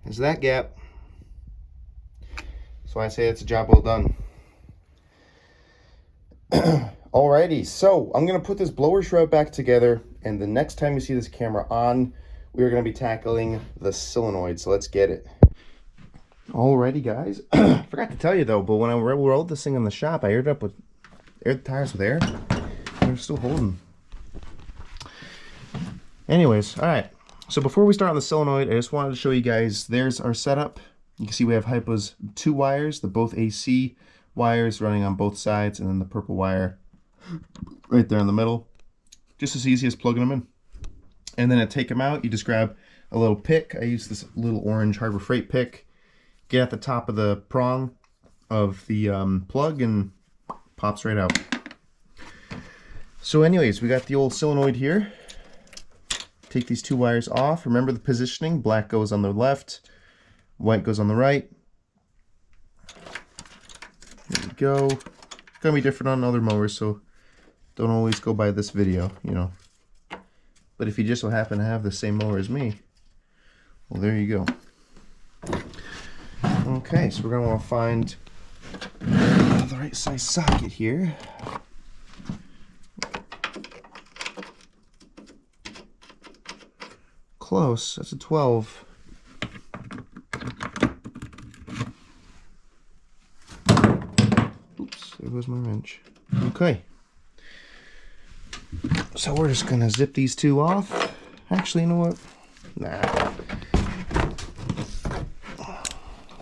Speaker 1: as that gap. So I say it's a job well done. Alrighty, so I'm gonna put this blower shroud back together, and the next time you see this camera on, we are gonna be tackling the solenoid. So let's get it. Alrighty, guys. Forgot to tell you though, but when I rolled this thing in the shop, I aired the tires with air. They're still holding. Anyways, all right. So before we start on the solenoid, I just wanted to show you guys. There's our setup. You can see we have Hypo's 2 wires, the both AC wires running on both sides, and then the purple wire right there in the middle. Just as easy as plugging them in. And then to take them out, you just grab a little pick. I use this little orange Harbor Freight pick. Get at the top of the prong of the plug and pops right out. So anyways, we got the old solenoid here. Take these 2 wires off. Remember the positioning. Black goes on the left, white goes on the right. There we go. It's gonna be different on other mowers, so don't always go by this video, you know. But if you just so happen to have the same mower as me, well, there you go. Okay, so we're gonna want to find the right size socket here. Close. That's a 12. Oops, there goes my wrench. Okay. So we're just gonna zip these 2 off. Actually, you know what? Nah.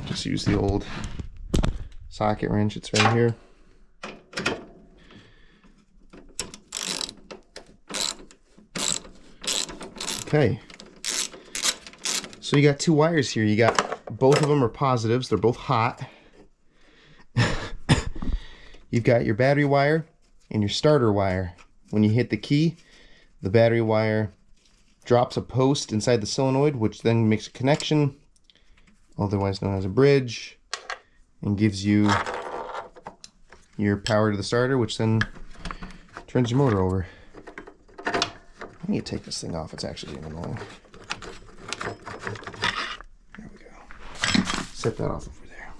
Speaker 1: Just use the old socket wrench. It's right here. Okay. So you got 2 wires here. You got both of them are positives. They're both hot. You've got your battery wire and your starter wire. When you hit the key, the battery wire drops a post inside the solenoid, which then makes a connection, otherwise known as a bridge, and gives you your power to the starter, which then turns your motor over. I need to take this thing off, it's actually getting annoying. There we go. Set that off over there.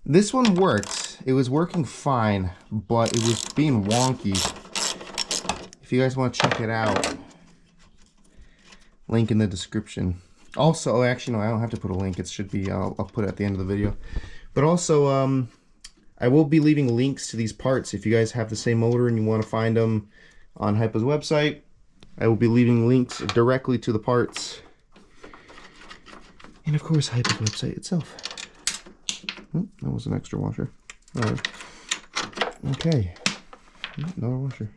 Speaker 1: This one worked. It was working fine, but it was being wonky. If you guys want to check it out, link in the description. Also, actually, no, I don't have to put a link. It should be, I'll put it at the end of the video. But also, I will be leaving links to these parts. If you guys have the same motor and you want to find them on Hypa's website, I will be leaving links directly to the parts. And of course, Hypa's website itself. Oh, that was an extra washer. All right. Okay. Another washer.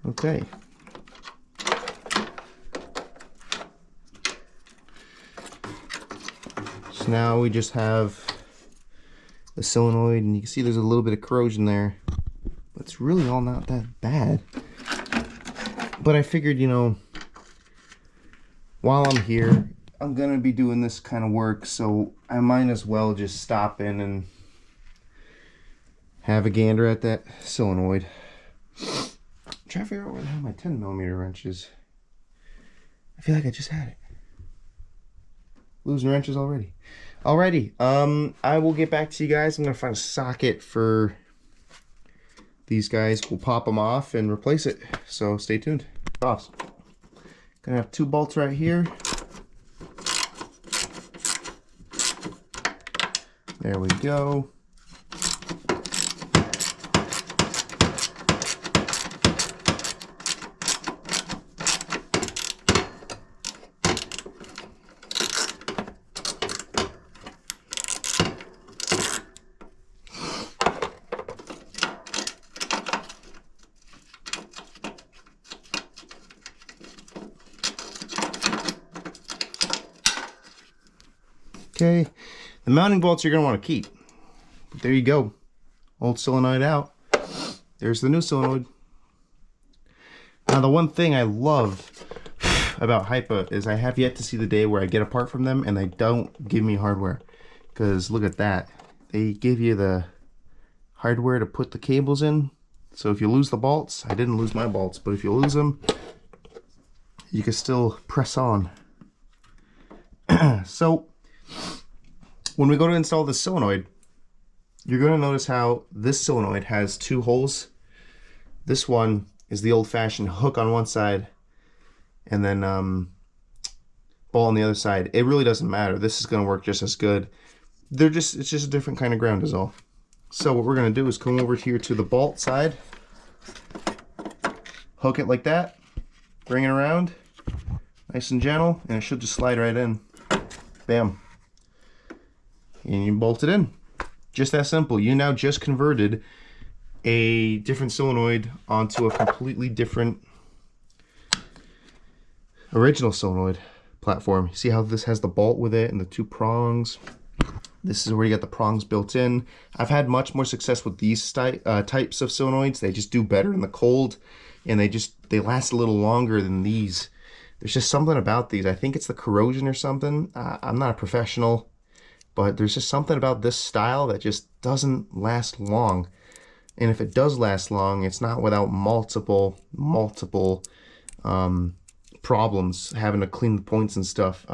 Speaker 1: Okay. So now we just have the solenoid, and you can see there's a little bit of corrosion there, but it's really all not that bad. But I figured, you know, while I'm here, I'm gonna be doing this kind of work, so I might as well just stop in and have a gander at that solenoid. I'm trying to figure out where the hell my 10mm wrench is. I feel like I just had it. Losing wrenches already. Alrighty, I will get back to you guys. I'm gonna find a socket for these guys. We'll pop them off and replace it. So stay tuned. Awesome. Gonna have 2 bolts right here. There we go. Okay, the mounting bolts you're going to want to keep. But there you go. Old solenoid out. There's the new solenoid. Now the one thing I love about Hypa is I have yet to see the day where I get a part from them and they don't give me hardware. Because look at that. They give you the hardware to put the cables in. So if you lose the bolts, I didn't lose my bolts, but if you lose them, you can still press on. So when we go to install the solenoid, you're going to notice how this solenoid has 2 holes. This one is the old-fashioned hook on one side and then ball on the other side. It really doesn't matter. This is going to work just as good. It's just a different kind of ground is all. So what we're going to do is come over here to the bolt side, hook it like that, bring it around, nice and gentle, and it should just slide right in. Bam. And you bolt it in. Just that simple. You now just converted a different solenoid onto a completely different original solenoid platform. You see how this has the bolt with it and the 2 prongs? This is where you get the prongs built in. I've had much more success with these types of solenoids. They just do better in the cold, and they last a little longer than these. There's just something about these. I think it's the corrosion or something. I'm not a professional, but there's just something about this style that just doesn't last long. And if it does last long, it's not without multiple problems, having to clean the points and stuff.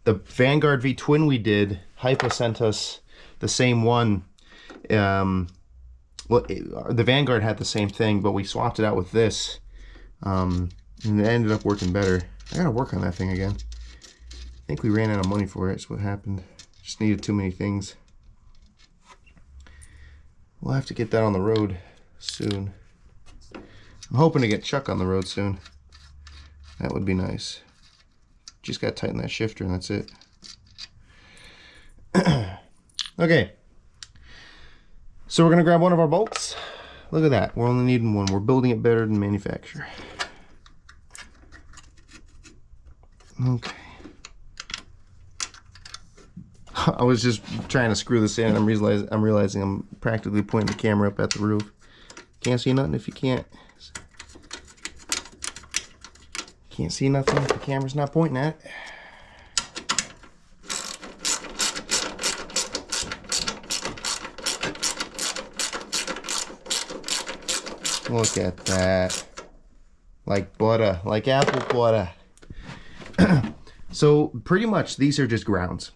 Speaker 1: The Vanguard V Twin we did, Hypa sent us the same one. The Vanguard had the same thing, but we swapped it out with this. And it ended up working better. I gotta work on that thing again. I think we ran out of money for it, that's what happened. Just needed too many things. We'll have to get that on the road soon. I'm hoping to get Chuck on the road soon. That would be nice. Just gotta tighten that shifter and that's it. Okay. So we're gonna grab one of our bolts. Look at that, we're only needing one. We're building it better than manufacturer. Okay. I was just trying to screw this in, and I'm realizing I'm practically pointing the camera up at the roof. Can't see nothing if you can't. Can't see nothing if the camera's not pointing at it. Look at that. Like butter, like apple butter. So pretty much these are just grounds.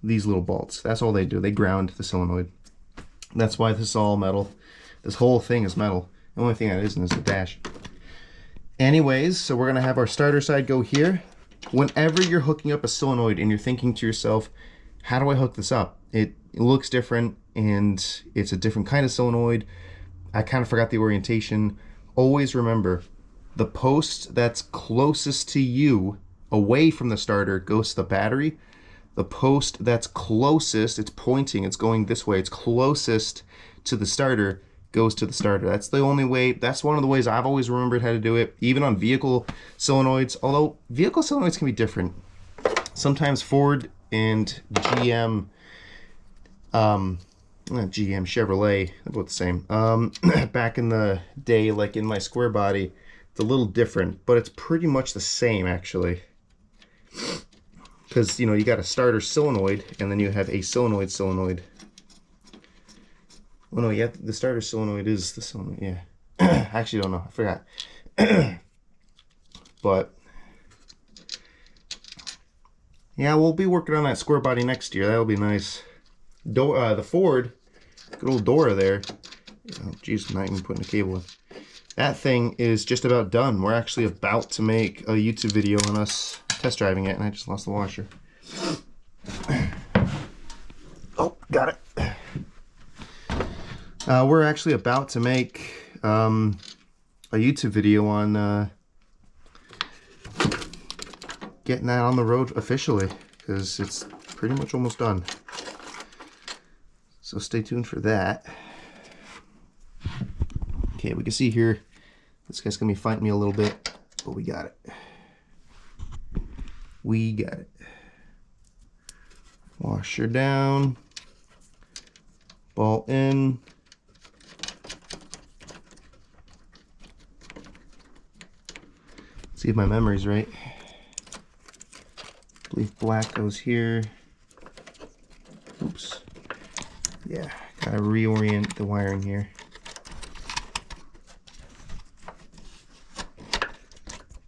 Speaker 1: These little bolts. That's all they do. They ground the solenoid. That's why this is all metal. This whole thing is metal. The only thing that isn't is the dash. Anyways, so we're going to have our starter side go here. Whenever you're hooking up a solenoid and you're thinking to yourself, how do I hook this up? It looks different and it's a different kind of solenoid. I kind of forgot the orientation. Always remember, the post that's closest to you away from the starter goes to the battery. The post that's closest, it's pointing, it's going this way, it's closest to the starter goes to the starter. That's the only way, that's one of the ways I've always remembered how to do it, even on vehicle solenoids, although vehicle solenoids can be different. Sometimes Ford and GM, Chevrolet, they're both the same. Back in the day, like in my square body, it's a little different, but it's pretty much the same actually. Because, you know, you got a starter solenoid, and then you have a solenoid. Well, no, yeah, the starter solenoid is the solenoid, yeah. I actually don't know, I forgot. But, yeah, we'll be working on that square body next year. That'll be nice. The Ford, good old Dora there. Oh, geez, not even putting a cable in. That thing is just about done. We're actually about to make a YouTube video on us test driving it, and I just lost the washer. Oh, got it. We're actually about to make a YouTube video on getting that on the road officially, because it's pretty much almost done. So stay tuned for that. Okay, we can see here, this guy's gonna be fighting me a little bit, but we got it. We got it. Washer down, bolt in. Let's see if my memory's right. I believe black goes here. Oops. Yeah, gotta reorient the wiring here.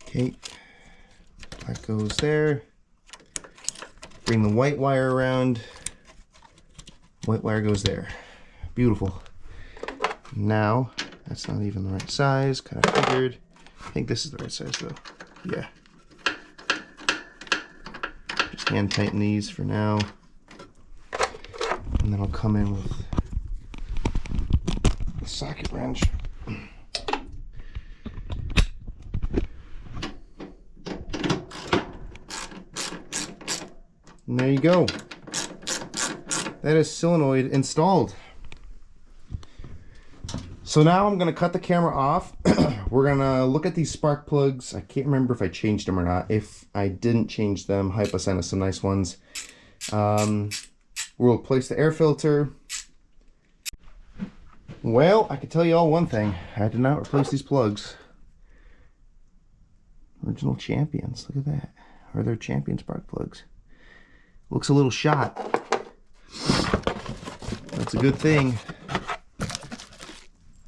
Speaker 1: Okay, that goes there. Bring the white wire around. White wire goes there. Beautiful. Now, that's not even the right size, kind of figured. I think this is the right size though. Yeah. Just hand tighten these for now. And then I'll come in with the socket wrench. And there you go. That is solenoid installed. So now I'm gonna cut the camera off. We're gonna look at these spark plugs. I can't remember if I changed them or not. If I didn't change them, Hypa sent us some nice ones. We'll replace the air filter. Well, I can tell you all one thing. I did not replace these plugs. Original champions, look at that. Or they're champion spark plugs. Looks a little shot. That's a good thing.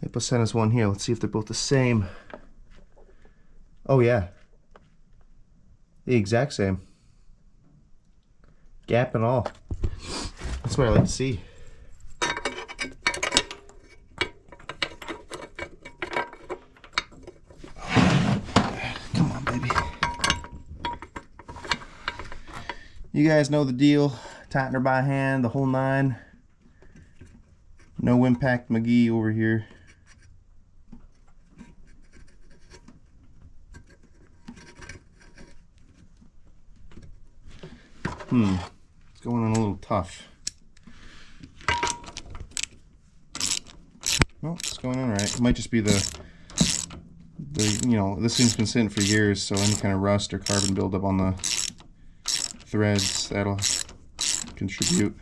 Speaker 1: Hypa sent us one here. Let's see if they're both the same. Oh yeah. The exact same. Gap and all. That's what I like to see. Come on, baby. You guys know the deal. Tighten her by hand, the whole nine. No impact McGee over here. It's going on a little tough. Well, it's going on right. It might just be the you know, this thing's been sitting for years, so any kind of rust or carbon buildup on the threads, that'll contribute.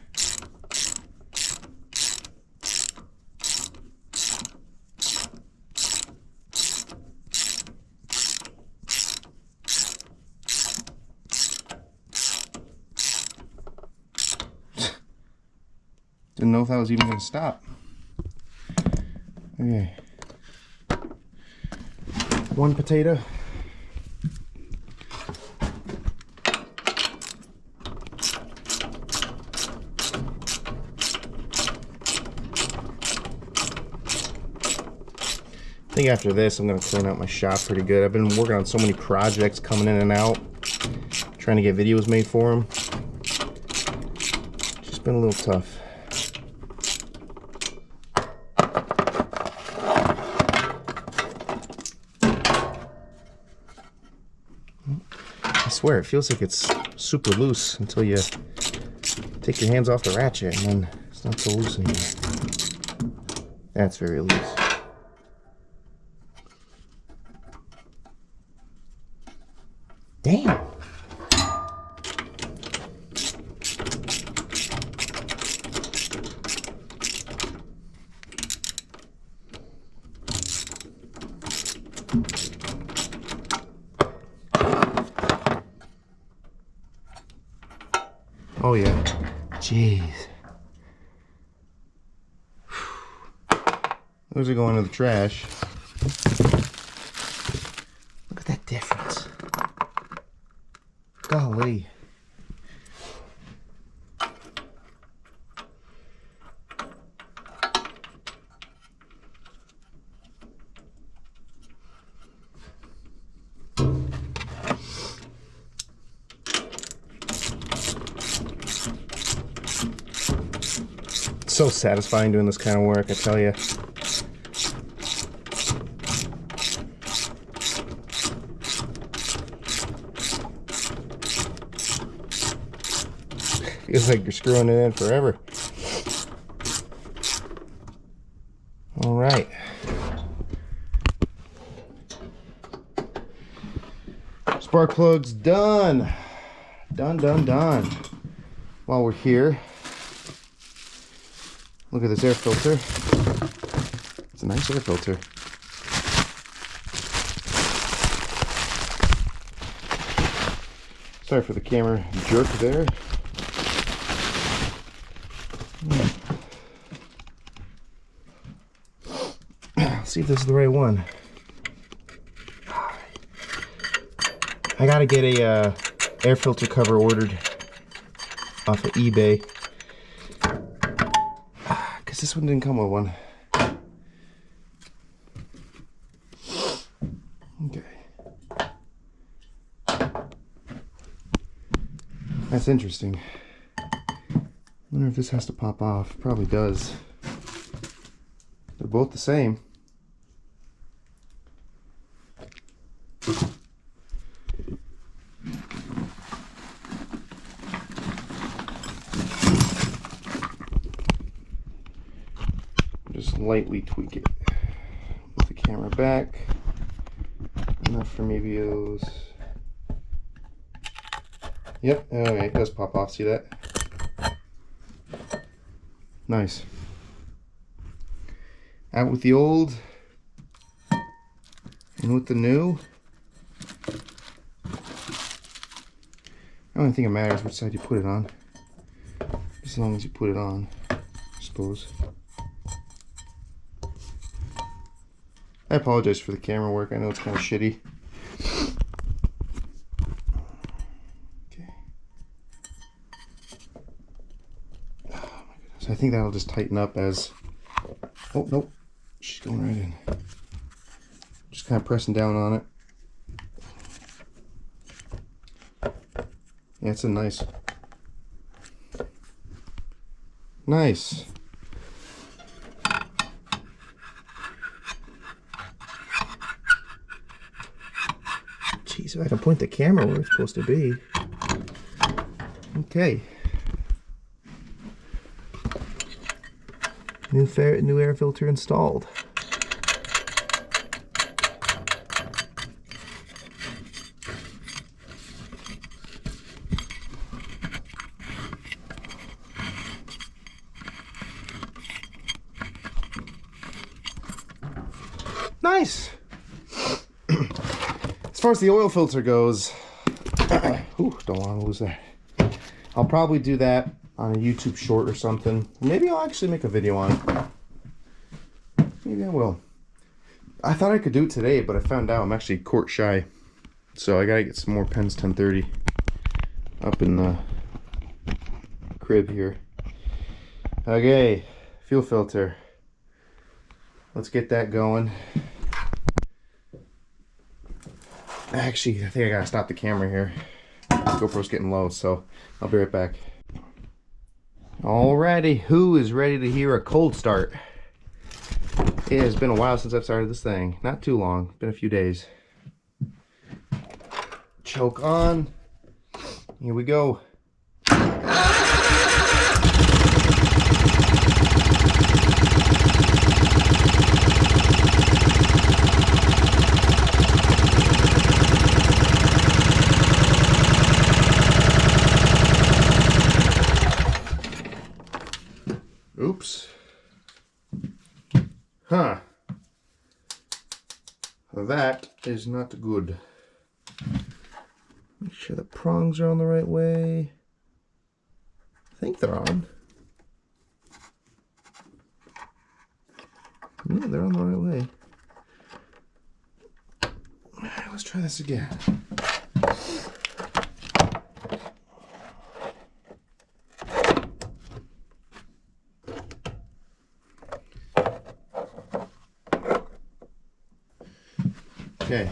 Speaker 1: Didn't know if that was even going to stop. Okay. One potato. I think after this I'm going to clean out my shop pretty good. I've been working on so many projects coming in and out, trying to get videos made for them. Just been a little tough. I swear it feels like it's super loose until you take your hands off the ratchet, and then it's not so loose anymore. That's very loose. Damn. Oh yeah. Jeez. Those are going to the trash. Look at that difference. Golly. It's so satisfying doing this kind of work, I tell you. Feels like you're screwing it in forever. All right. Spark plug's done. Done. While we're here, look at this air filter. It's a nice air filter. Sorry for the camera jerk there. See if this is the right one. I gotta get a air filter cover ordered off of eBay, because this one didn't come with one. Okay. That's interesting. Wonder if this has to pop off. Probably does. They're both the same. Just lightly tweak it. Put the camera back. Enough for maybe those. Yep, okay, it does pop off. See that? Nice. Out with the old, in with the new. I don't think it matters which side you put it on, as long as you put it on, I suppose. I apologize for the camera work. I know it's kind of shitty. Okay. Oh my goodness. I think that'll just tighten up as... Oh, nope. She's going right in. Just kind of pressing down on it. Yeah, it's a nice. Nice. Jeez, if I can point the camera where it's supposed to be. Okay. New air filter installed. Nice. As far as the oil filter goes, ooh, don't want to lose that. I'll probably do that on a YouTube short or something. Maybe I'll actually make a video on it. Maybe I will. I thought I could do it today, but I found out I'm actually quart shy. So I gotta get some more Pens 1030 up in the crib here. Okay, fuel filter. Let's get that going. Actually, I think I gotta stop the camera here. GoPro's getting low, so I'll be right back. Alrighty, who is ready to hear a cold start? It has been a while since I've started this thing. Not too long, been a few days. Choke on. Here we go. Oops. Huh. That is not good. Make sure the prongs are on the right way. I think they're on. Yeah, they're on the right way. Let's try this again. Okay.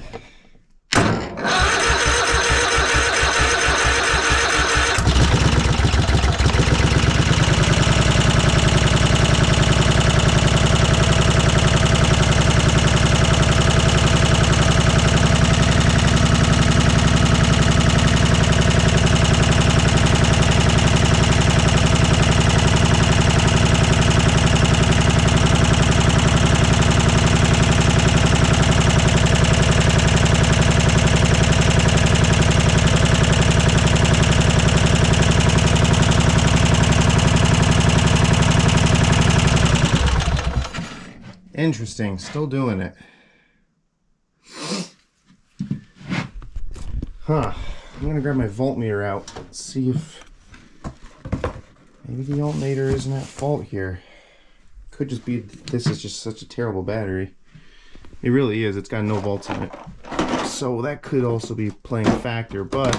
Speaker 1: Interesting, still doing it. Huh, I'm gonna grab my voltmeter out. Let's see if maybe the alternator isn't at fault here. Could just be, this is just such a terrible battery. It really is, it's got no volts in it. So that could also be playing a factor, but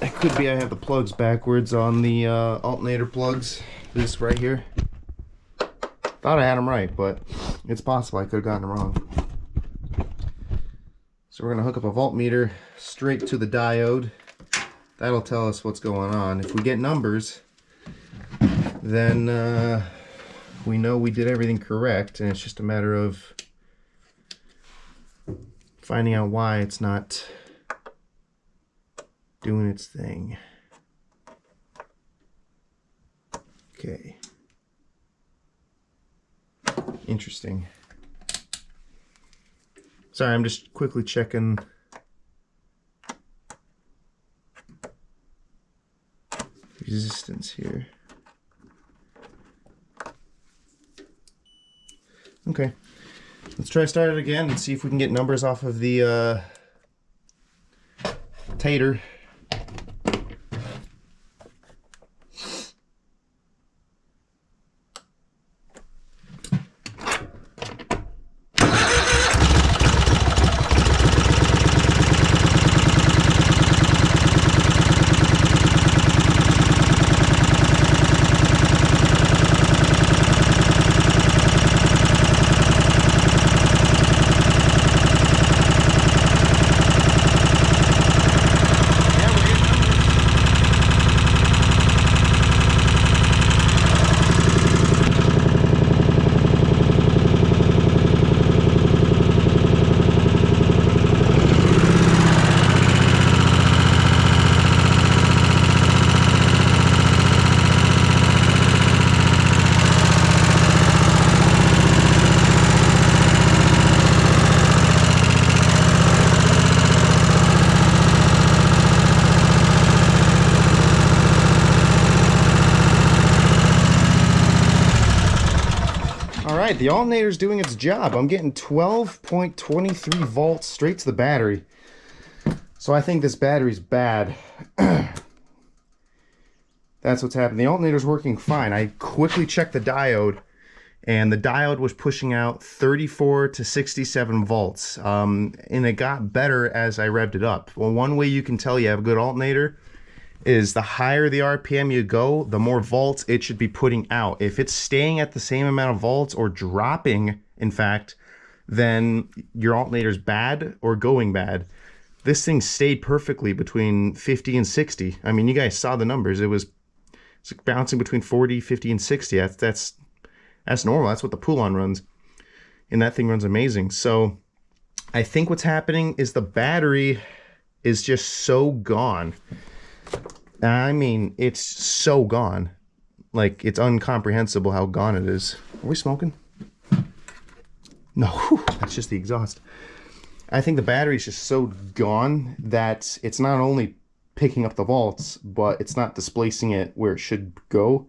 Speaker 1: it could be I have the plugs backwards on the alternator plugs. This right here. Thought I had them right, but it's possible I could have gotten them wrong. So we're going to hook up a voltmeter straight to the diode. That'll tell us what's going on. If we get numbers, then we know we did everything correct, and it's just a matter of finding out why it's not doing its thing. Okay. Interesting. Sorry, I'm just quickly checking resistance here. Okay, let's try start it again and see if we can get numbers off of the tater. right, the alternator's doing its job. I'm getting 12.23 volts straight to the battery. So I think this battery's bad. That's what's happening. The alternator's working fine. I quickly checked the diode, and the diode was pushing out 34 to 67 volts. And it got better as I revved it up. Well, one way you can tell you have a good alternator is the higher the RPM you go, the more volts it should be putting out. If it's staying at the same amount of volts or dropping, in fact, then your alternator's bad or going bad. This thing stayed perfectly between 50 and 60. I mean, you guys saw the numbers. It's bouncing between 40, 50, and 60. That's normal. That's what the pull-on runs. And that thing runs amazing. So I think what's happening is the battery is just so gone. I mean, it's so gone. Like, it's incomprehensible how gone it is. Are we smoking? No, that's just the exhaust. I think the battery's just so gone that it's not only picking up the volts, but it's not displacing it where it should go.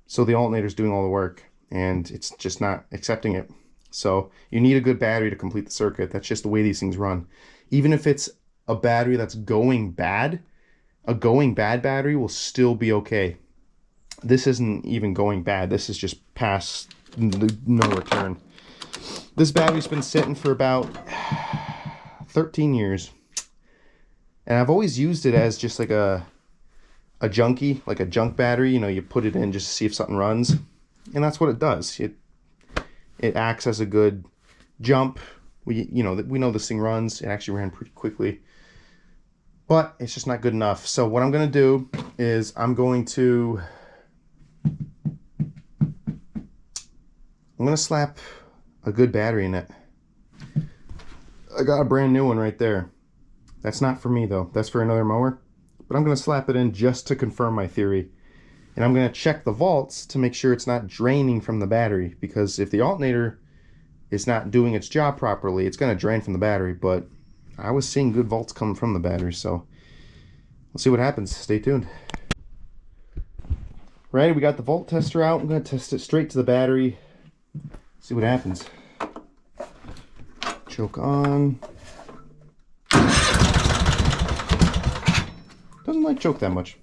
Speaker 1: So the alternator's doing all the work, and it's just not accepting it. So you need a good battery to complete the circuit. That's just the way these things run. Even if it's a battery that's going bad, a going bad battery will still be okay. This isn't even going bad. This is just past no return. This battery's been sitting for about 13 years. And I've always used it as just like a junkie, like a junk battery. You know, you put it in just to see if something runs. And that's what it does. It acts as a good jump. We know this thing runs. It actually ran pretty quickly. But it's just not good enough. So what I'm going to do is I'm going to slap a good battery in it. I got a brand new one right there. That's not for me though. That's for another mower. But I'm going to slap it in just to confirm my theory. And I'm going to check the volts to make sure it's not draining from the battery. Because if the alternator is not doing its job properly, it's going to drain from the battery. But I was seeing good volts coming from the battery, so we'll see what happens. Stay tuned. Right, we got the volt tester out. I'm going to test it straight to the battery. See what happens. Choke on. Doesn't like choke that much.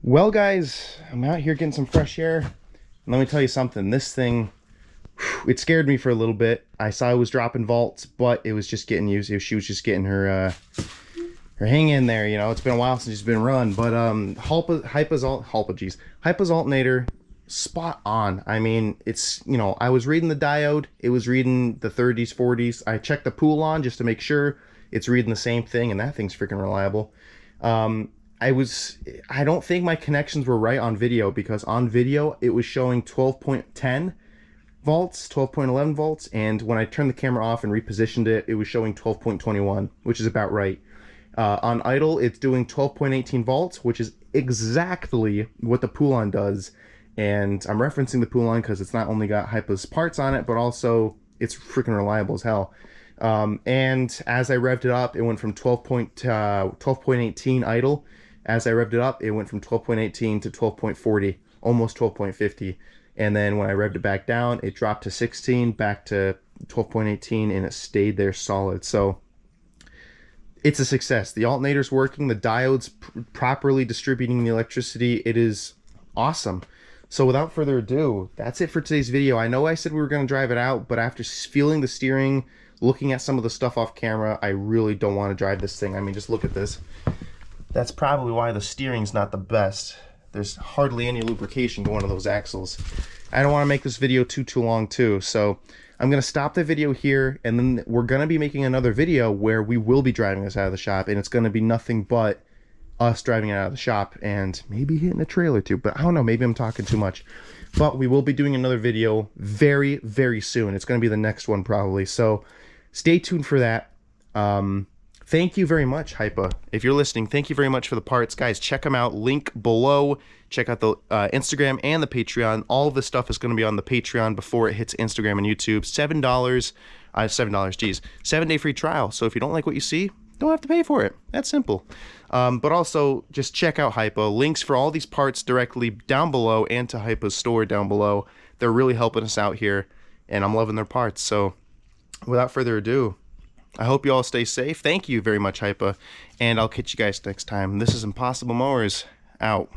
Speaker 1: Well, guys, I'm out here getting some fresh air. And let me tell you something. This thing, it scared me for a little bit. I saw it was dropping volts, but it was just getting used. She was just getting her hang in there. You know, it's been a while since she's been run. But Hypa's alternator, spot on. I mean, it's, you know, I was reading the diode. It was reading the 30s, 40s. I checked the pool on just to make sure it's reading the same thing, and that thing's freaking reliable. I don't think my connections were right on video, because on video it was showing 12.10 volts, 12.11 volts, and when I turned the camera off and repositioned it, it was showing 12.21, which is about right. On idle, it's doing 12.18 volts, which is exactly what the Poolon does. And I'm referencing the Poolon because it's not only got Hypa's parts on it, but also it's freaking reliable as hell. And as I revved it up, it went from 12.18 idle. As I revved it up, it went from 12.18 to 12.40, almost 12.50. And then when I revved it back down, it dropped to 16, back to 12.18, and it stayed there solid. So it's a success. The alternator's working, the diode's properly distributing the electricity. It is awesome. So without further ado, that's it for today's video. I know I said we were going to drive it out, but after feeling the steering, looking at some of the stuff off camera, I really don't want to drive this thing. I mean, just look at this. That's probably why the steering's not the best. There's hardly any lubrication going to those axles. I don't want to make this video too long too, so I'm going to stop the video here, and then we're going to be making another video where we will be driving this out of the shop, and it's going to be nothing but us driving it out of the shop and maybe hitting a trail or two, but I don't know, maybe I'm talking too much. But we will be doing another video very, very soon. It's going to be the next one probably, so stay tuned for that. Thank you very much, Hypa. If you're listening, thank you very much for the parts. Guys, check them out. Link below. Check out the Instagram and the Patreon. All of this stuff is going to be on the Patreon before it hits Instagram and YouTube. $7, geez. 7-day free trial. So if you don't like what you see, don't have to pay for it. That's simple. But also, just check out Hypa. Links for all these parts directly down below, and to Hypa's store down below. They're really helping us out here, and I'm loving their parts. So without further ado, I hope you all stay safe. Thank you very much, Hypa, and I'll catch you guys next time. This is Impossible Mowers, out.